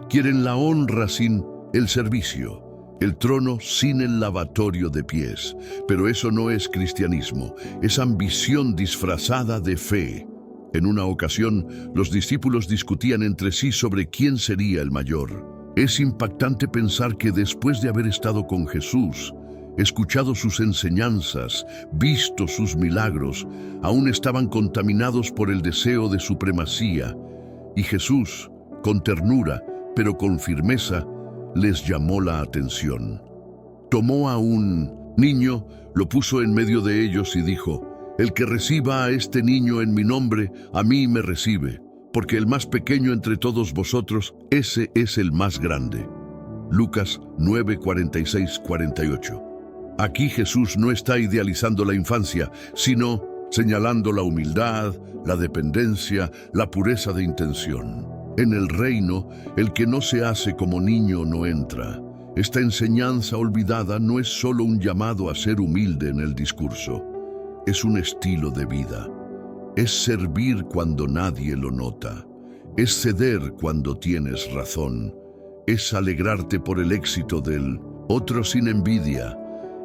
Quieren la honra sin el servicio, el trono sin el lavatorio de pies. Pero eso no es cristianismo, es ambición disfrazada de fe. En una ocasión, los discípulos discutían entre sí sobre quién sería el mayor. Es impactante pensar que después de haber estado con Jesús, escuchado sus enseñanzas, visto sus milagros, aún estaban contaminados por el deseo de supremacía. Y Jesús, con ternura, pero con firmeza, les llamó la atención. Tomó a un niño, lo puso en medio de ellos y dijo: «El que reciba a este niño en mi nombre, a mí me recibe, porque el más pequeño entre todos vosotros, ese es el más grande». Lucas 9:46-48. Aquí Jesús no está idealizando la infancia, sino señalando la humildad, la dependencia, la pureza de intención. En el reino, el que no se hace como niño no entra. Esta enseñanza olvidada no es solo un llamado a ser humilde en el discurso. Es un estilo de vida. Es servir cuando nadie lo nota. Es ceder cuando tienes razón. Es alegrarte por el éxito del otro sin envidia.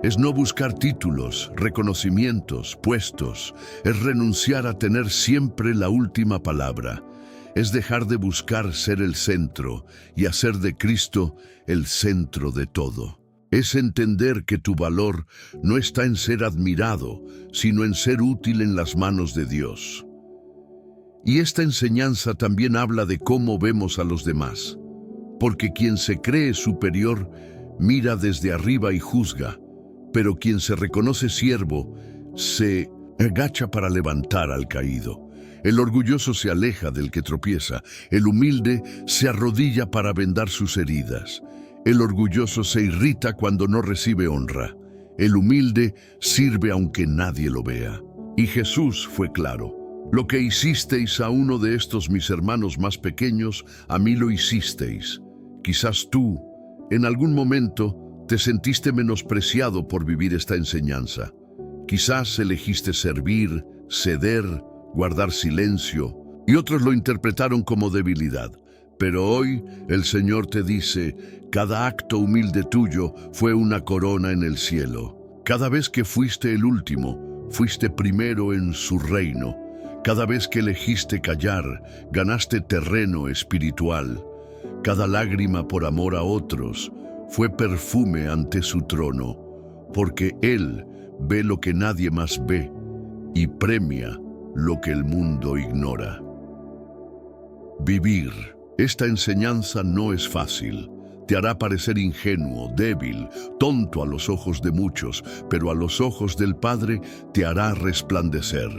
Es no buscar títulos, reconocimientos, puestos. Es renunciar a tener siempre la última palabra. Es dejar de buscar ser el centro y hacer de Cristo el centro de todo. Es entender que tu valor no está en ser admirado, sino en ser útil en las manos de Dios. Y esta enseñanza también habla de cómo vemos a los demás, porque quien se cree superior mira desde arriba y juzga, pero quien se reconoce siervo se agacha para levantar al caído. El orgulloso se aleja del que tropieza, el humilde se arrodilla para vendar sus heridas. El orgulloso se irrita cuando no recibe honra. El humilde sirve aunque nadie lo vea. Y Jesús fue claro: lo que hicisteis a uno de estos mis hermanos más pequeños, a mí lo hicisteis. Quizás tú, en algún momento, te sentiste menospreciado por vivir esta enseñanza. Quizás elegiste servir, ceder, guardar silencio, y otros lo interpretaron como debilidad. Pero hoy el Señor te dice: cada acto humilde tuyo fue una corona en el cielo. Cada vez que fuiste el último, fuiste primero en su reino. Cada vez que elegiste callar, ganaste terreno espiritual. Cada lágrima por amor a otros fue perfume ante su trono, porque Él ve lo que nadie más ve y premia lo que el mundo ignora. Vivir esta enseñanza no es fácil. Te hará parecer ingenuo, débil, tonto a los ojos de muchos, pero a los ojos del Padre te hará resplandecer,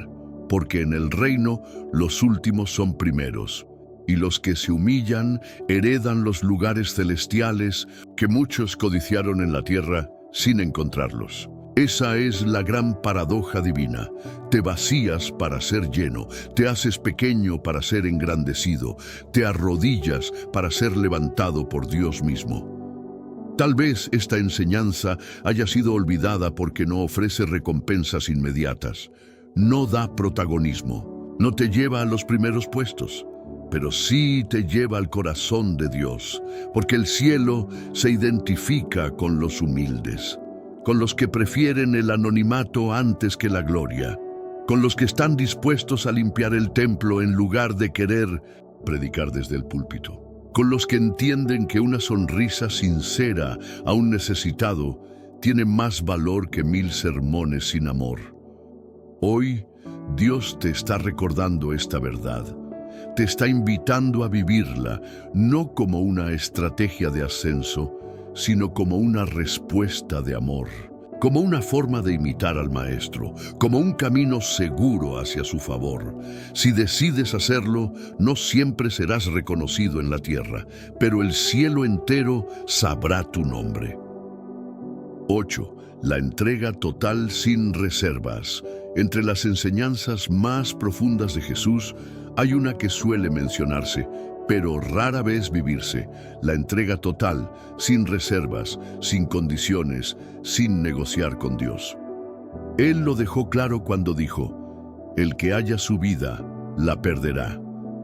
porque en el reino los últimos son primeros, y los que se humillan heredan los lugares celestiales que muchos codiciaron en la tierra sin encontrarlos. Esa es la gran paradoja divina. Te vacías para ser lleno, te haces pequeño para ser engrandecido, te arrodillas para ser levantado por Dios mismo. Tal vez esta enseñanza haya sido olvidada porque no ofrece recompensas inmediatas, no da protagonismo, no te lleva a los primeros puestos, pero sí te lleva al corazón de Dios, porque el cielo se identifica con los humildes, con los que prefieren el anonimato antes que la gloria, con los que están dispuestos a limpiar el templo en lugar de querer predicar desde el púlpito, con los que entienden que una sonrisa sincera a un necesitado tiene más valor que 1000 sermones sin amor. Hoy, Dios te está recordando esta verdad. Te está invitando a vivirla, no como una estrategia de ascenso, sino como una respuesta de amor, como una forma de imitar al Maestro, como un camino seguro hacia su favor. Si decides hacerlo, no siempre serás reconocido en la tierra, pero el cielo entero sabrá tu nombre. 8. La entrega total sin reservas. Entre las enseñanzas más profundas de Jesús, hay una que suele mencionarse, pero rara vez vivirse: la entrega total, sin reservas, sin condiciones, sin negociar con Dios. Él lo dejó claro cuando dijo: el que haya su vida, la perderá,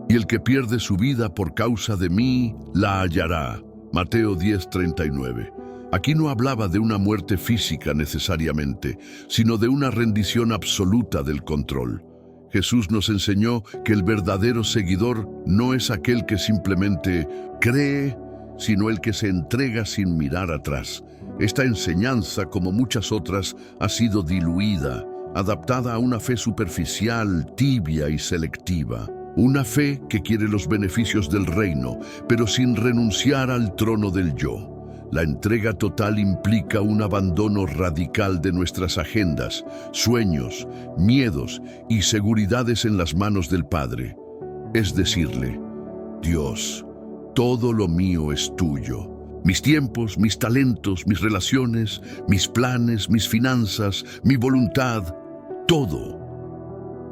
y el que pierde su vida por causa de mí, la hallará. Mateo 10:39. Aquí no hablaba de una muerte física necesariamente, sino de una rendición absoluta del control. Jesús nos enseñó que el verdadero seguidor no es aquel que simplemente cree, sino el que se entrega sin mirar atrás. Esta enseñanza, como muchas otras, ha sido diluida, adaptada a una fe superficial, tibia y selectiva. Una fe que quiere los beneficios del reino, pero sin renunciar al trono del yo. La entrega total implica un abandono radical de nuestras agendas, sueños, miedos y seguridades en las manos del Padre. Es decirle: Dios, todo lo mío es tuyo. Mis tiempos, mis talentos, mis relaciones, mis planes, mis finanzas, mi voluntad, todo.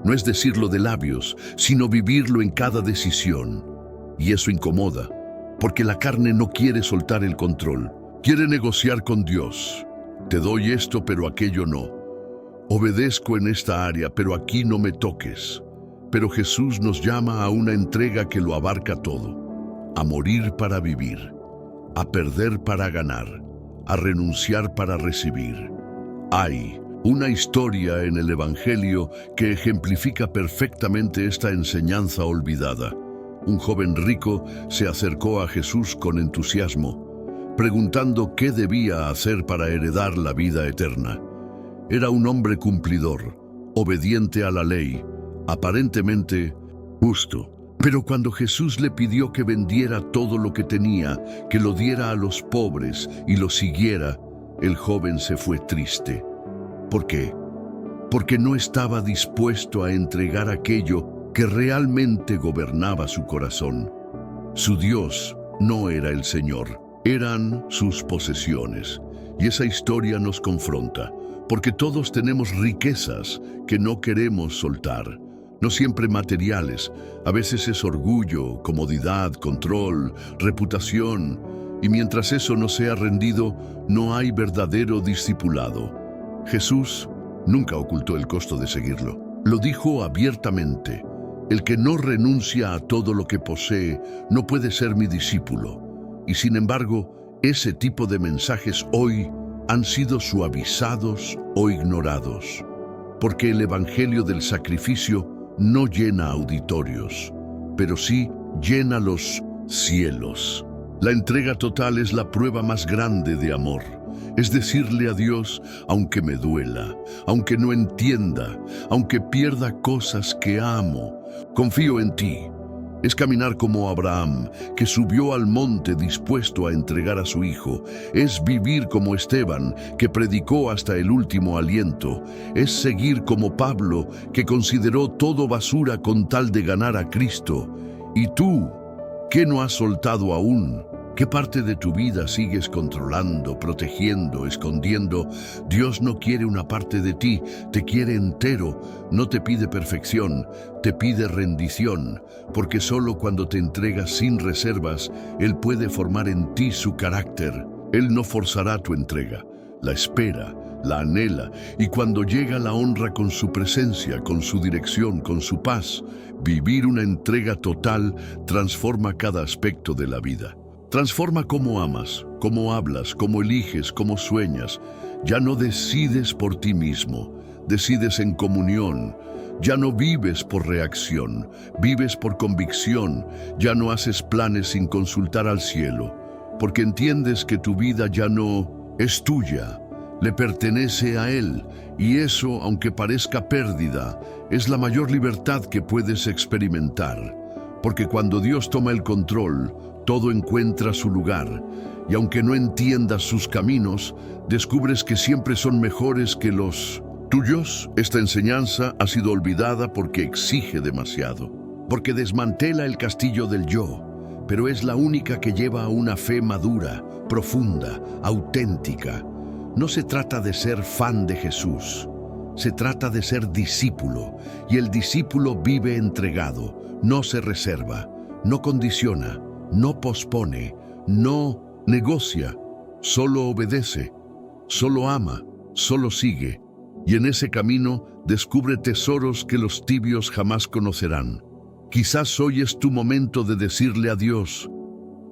No es decirlo de labios, sino vivirlo en cada decisión. Y eso incomoda, porque la carne no quiere soltar el control. Quiere negociar con Dios. Te doy esto, pero aquello no. Obedezco en esta área, pero aquí no me toques. Pero Jesús nos llama a una entrega que lo abarca todo. A morir para vivir. A perder para ganar. A renunciar para recibir. Hay una historia en el Evangelio que ejemplifica perfectamente esta enseñanza olvidada. Un joven rico se acercó a Jesús con entusiasmo, preguntando qué debía hacer para heredar la vida eterna. Era un hombre cumplidor, obediente a la ley, aparentemente justo. Pero cuando Jesús le pidió que vendiera todo lo que tenía, que lo diera a los pobres y lo siguiera, el joven se fue triste. ¿Por qué? Porque no estaba dispuesto a entregar aquello que realmente gobernaba su corazón. Su Dios no era el Señor, eran sus posesiones. Y esa historia nos confronta, porque todos tenemos riquezas que no queremos soltar. No siempre materiales, a veces es orgullo, comodidad, control, reputación. Y mientras eso no sea rendido, no hay verdadero discipulado. Jesús nunca ocultó el costo de seguirlo. Lo dijo abiertamente: el que no renuncia a todo lo que posee no puede ser mi discípulo. Y sin embargo, ese tipo de mensajes hoy han sido suavizados o ignorados, porque el evangelio del sacrificio no llena auditorios, pero sí llena los cielos. La entrega total es la prueba más grande de amor. Es decirle a Dios, aunque me duela, aunque no entienda, aunque pierda cosas que amo, confío en ti. Es caminar como Abraham, que subió al monte dispuesto a entregar a su hijo. Es vivir como Esteban, que predicó hasta el último aliento. Es seguir como Pablo, que consideró todo basura con tal de ganar a Cristo. ¿Y tú, qué no has soltado aún? ¿Qué parte de tu vida sigues controlando, protegiendo, escondiendo? Dios no quiere una parte de ti, te quiere entero. No te pide perfección, te pide rendición, porque solo cuando te entregas sin reservas, Él puede formar en ti su carácter. Él no forzará tu entrega, la espera, la anhela, y cuando llega la honra con su presencia, con su dirección, con su paz. Vivir una entrega total transforma cada aspecto de la vida. Transforma cómo amas, cómo hablas, cómo eliges, cómo sueñas. Ya no decides por ti mismo, decides en comunión. Ya no vives por reacción, vives por convicción. Ya no haces planes sin consultar al cielo, porque entiendes que tu vida ya no es tuya, le pertenece a Él. Y eso, aunque parezca pérdida, es la mayor libertad que puedes experimentar. Porque cuando Dios toma el control, todo encuentra su lugar, y aunque no entiendas sus caminos, descubres que siempre son mejores que los tuyos. Esta enseñanza ha sido olvidada porque exige demasiado, porque desmantela el castillo del yo, pero es la única que lleva a una fe madura, profunda, auténtica. No se trata de ser fan de Jesús, se trata de ser discípulo, y el discípulo vive entregado, no se reserva, no condiciona, no pospone, no negocia, solo obedece, solo ama, solo sigue, y en ese camino descubre tesoros que los tibios jamás conocerán. Quizás hoy es tu momento de decirle a Dios: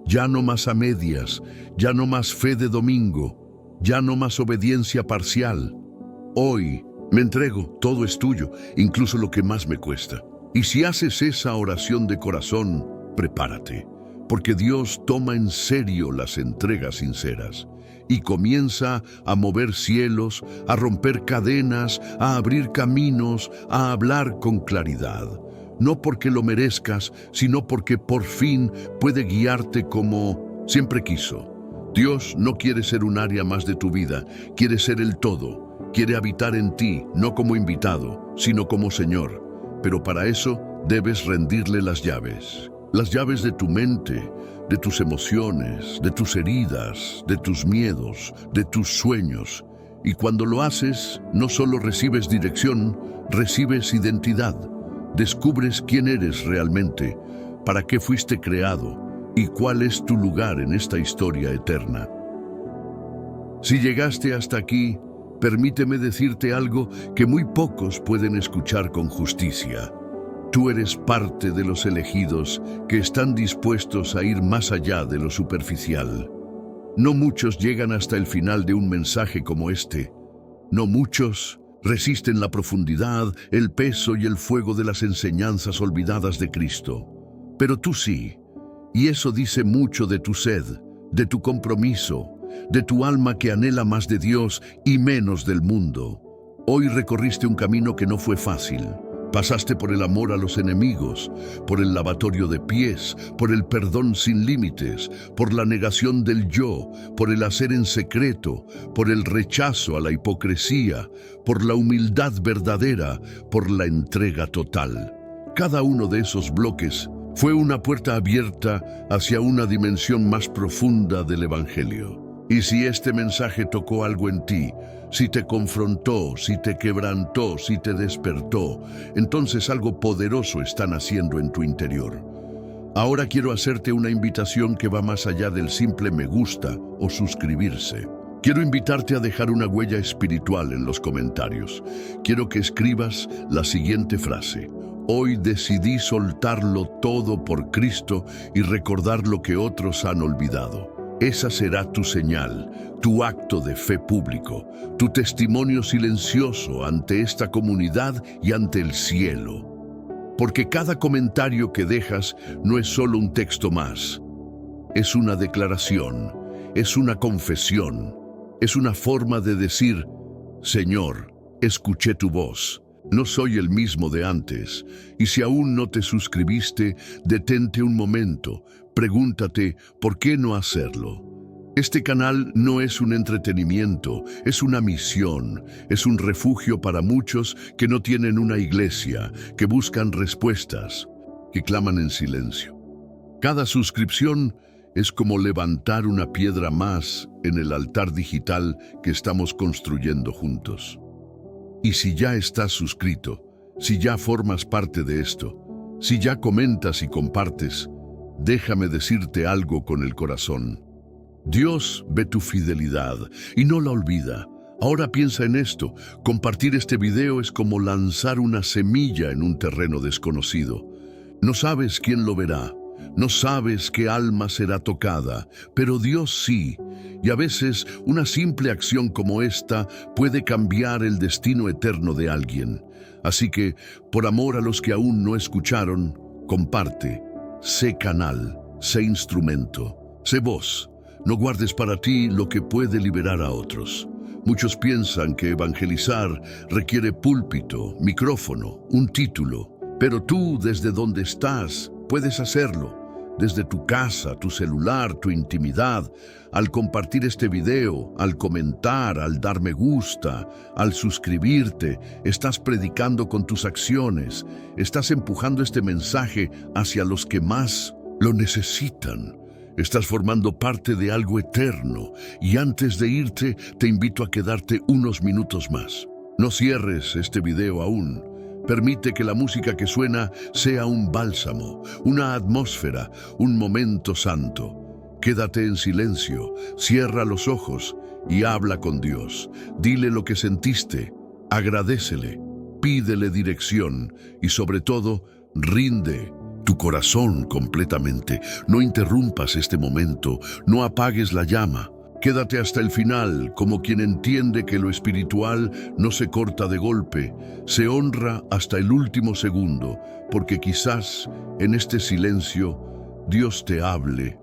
ya no más a medias, ya no más fe de domingo, ya no más obediencia parcial. Hoy me entrego, todo es tuyo, incluso lo que más me cuesta. Y si haces esa oración de corazón, prepárate, porque Dios toma en serio las entregas sinceras y comienza a mover cielos, a romper cadenas, a abrir caminos, a hablar con claridad. No porque lo merezcas, sino porque por fin puede guiarte como siempre quiso. Dios no quiere ser un área más de tu vida, quiere ser el todo. Quiere habitar en ti, no como invitado, sino como Señor. Pero para eso debes rendirle las llaves de tu mente, de tus emociones, de tus heridas, de tus miedos, de tus sueños. Y cuando lo haces, no solo recibes dirección, recibes identidad. Descubres quién eres realmente, para qué fuiste creado y cuál es tu lugar en esta historia eterna. Si llegaste hasta aquí, permíteme decirte algo que muy pocos pueden escuchar con justicia. Tú eres parte de los elegidos que están dispuestos a ir más allá de lo superficial. No muchos llegan hasta el final de un mensaje como este. No muchos resisten la profundidad, el peso y el fuego de las enseñanzas olvidadas de Cristo. Pero tú sí, y eso dice mucho de tu sed, de tu compromiso, de tu alma que anhela más de Dios y menos del mundo. Hoy recorriste un camino que no fue fácil. Pasaste por el amor a los enemigos, por el lavatorio de pies, por el perdón sin límites, por la negación del yo, por el hacer en secreto, por el rechazo a la hipocresía, por la humildad verdadera, por la entrega total. Cada uno de esos bloques Fue una puerta abierta hacia una dimensión más profunda del Evangelio. Y si este mensaje tocó algo en ti, si te confrontó, si te quebrantó, si te despertó, entonces algo poderoso está naciendo en tu interior. Ahora quiero hacerte una invitación que va más allá del simple me gusta o suscribirse. Quiero invitarte a dejar una huella espiritual en los comentarios. Quiero que escribas la siguiente frase: hoy decidí soltarlo todo por Cristo y recordar lo que otros han olvidado. Esa será tu señal, tu acto de fe público, tu testimonio silencioso ante esta comunidad y ante el cielo. Porque cada comentario que dejas no es solo un texto más. Es una declaración, es una confesión, es una forma de decir: Señor, escuché tu voz. No soy el mismo de antes, y si aún no te suscribiste, detente un momento, pregúntate ¿por qué no hacerlo? Este canal no es un entretenimiento, es una misión, es un refugio para muchos que no tienen una iglesia, que buscan respuestas, que claman en silencio. Cada suscripción es como levantar una piedra más en el altar digital que estamos construyendo juntos. Y si ya estás suscrito, si ya formas parte de esto, si ya comentas y compartes, déjame decirte algo con el corazón. Dios ve tu fidelidad y no la olvida. Ahora piensa en esto: compartir este video es como lanzar una semilla en un terreno desconocido. No sabes quién lo verá, no sabes qué alma será tocada, pero Dios sí. Y a veces una simple acción como esta puede cambiar el destino eterno de alguien. Así que, por amor a los que aún no escucharon, comparte, sé canal, sé instrumento, sé voz. No guardes para ti lo que puede liberar a otros. Muchos piensan que evangelizar requiere púlpito, micrófono, un título, pero tú desde donde estás puedes hacerlo. Desde tu casa, tu celular, tu intimidad, al compartir este video, al comentar, al dar me gusta, al suscribirte, estás predicando con tus acciones, estás empujando este mensaje hacia los que más lo necesitan. Estás formando parte de algo eterno y antes de irte te invito a quedarte unos minutos más. No cierres este video aún. Permite que la música que suena sea un bálsamo, una atmósfera, un momento santo. Quédate en silencio, cierra los ojos y habla con Dios. Dile lo que sentiste, agradécele, pídele dirección y sobre todo, rinde tu corazón completamente. No interrumpas este momento, no apagues la llama. Quédate hasta el final, como quien entiende que lo espiritual no se corta de golpe, se honra hasta el último segundo, porque quizás en este silencio Dios te hable,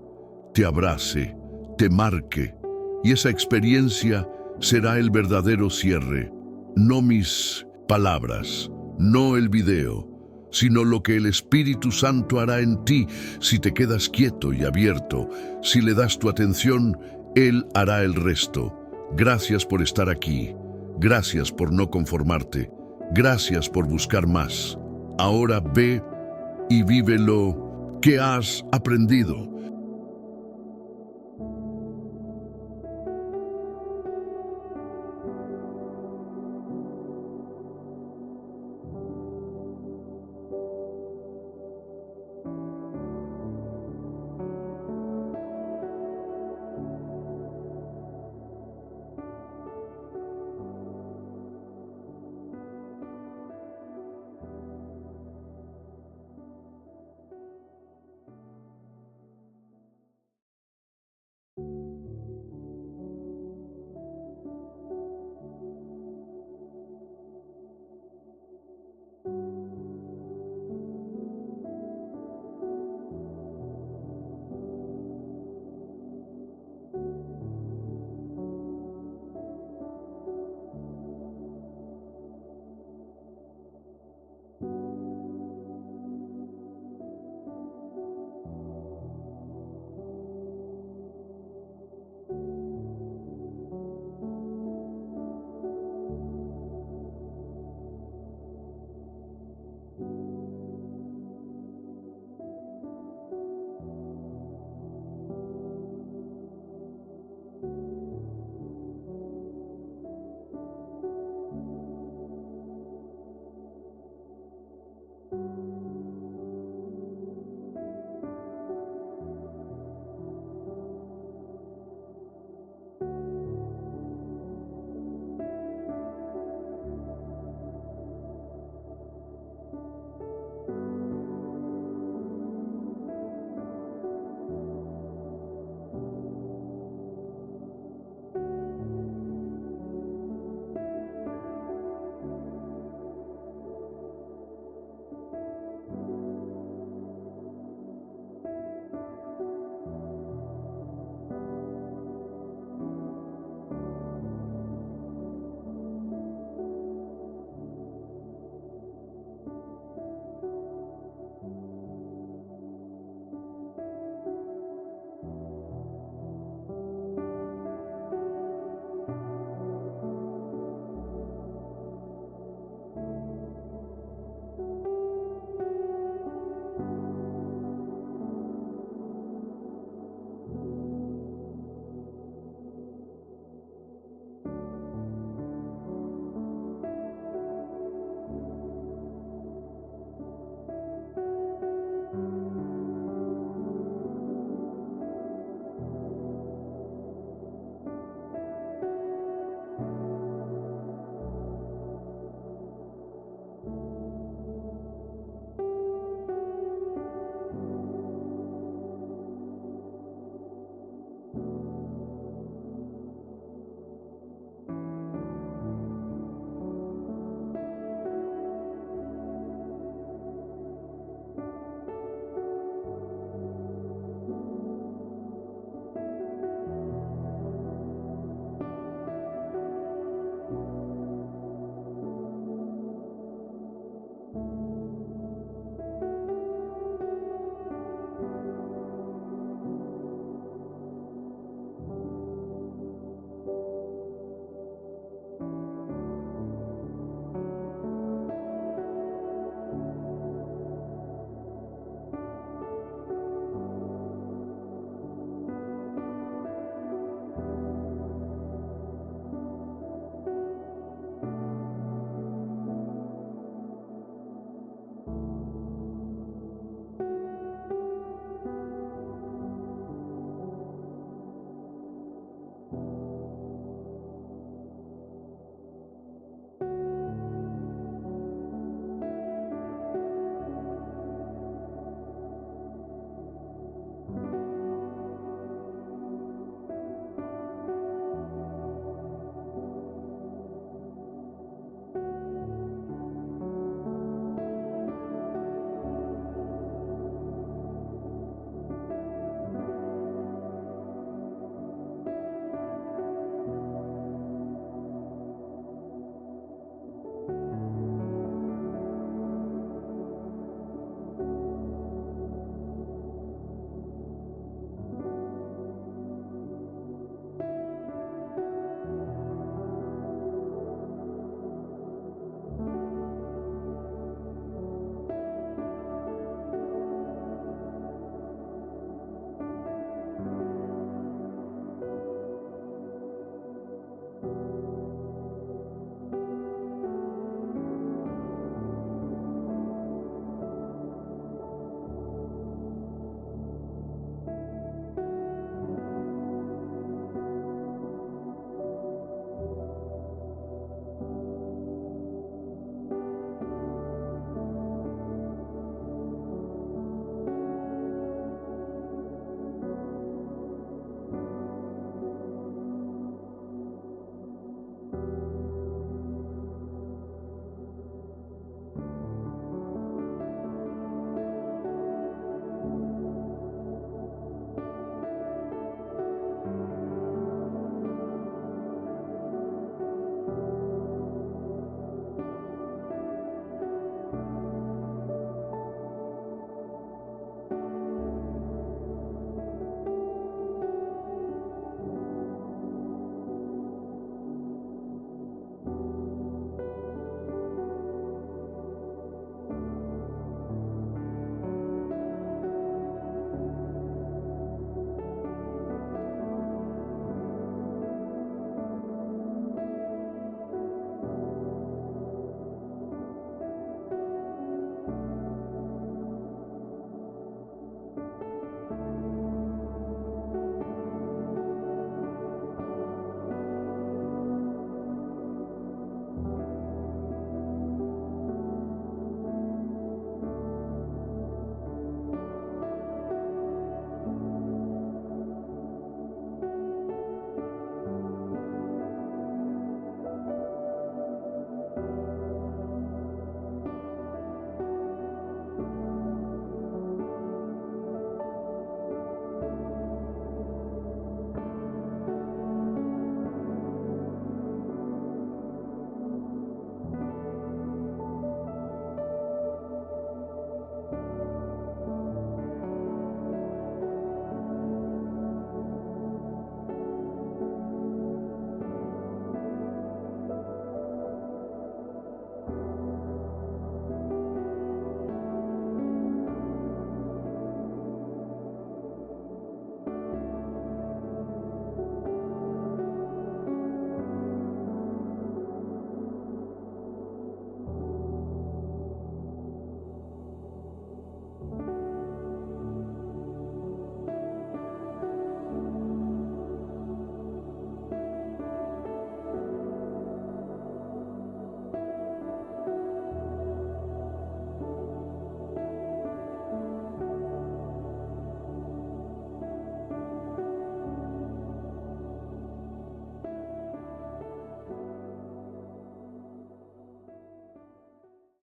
te abrace, te marque, y esa experiencia será el verdadero cierre. No mis palabras, no el video, sino lo que el Espíritu Santo hará en ti si te quedas quieto y abierto, si le das tu atención. Él hará el resto. Gracias por estar aquí. Gracias por no conformarte. Gracias por buscar más. Ahora ve y vive lo que has aprendido.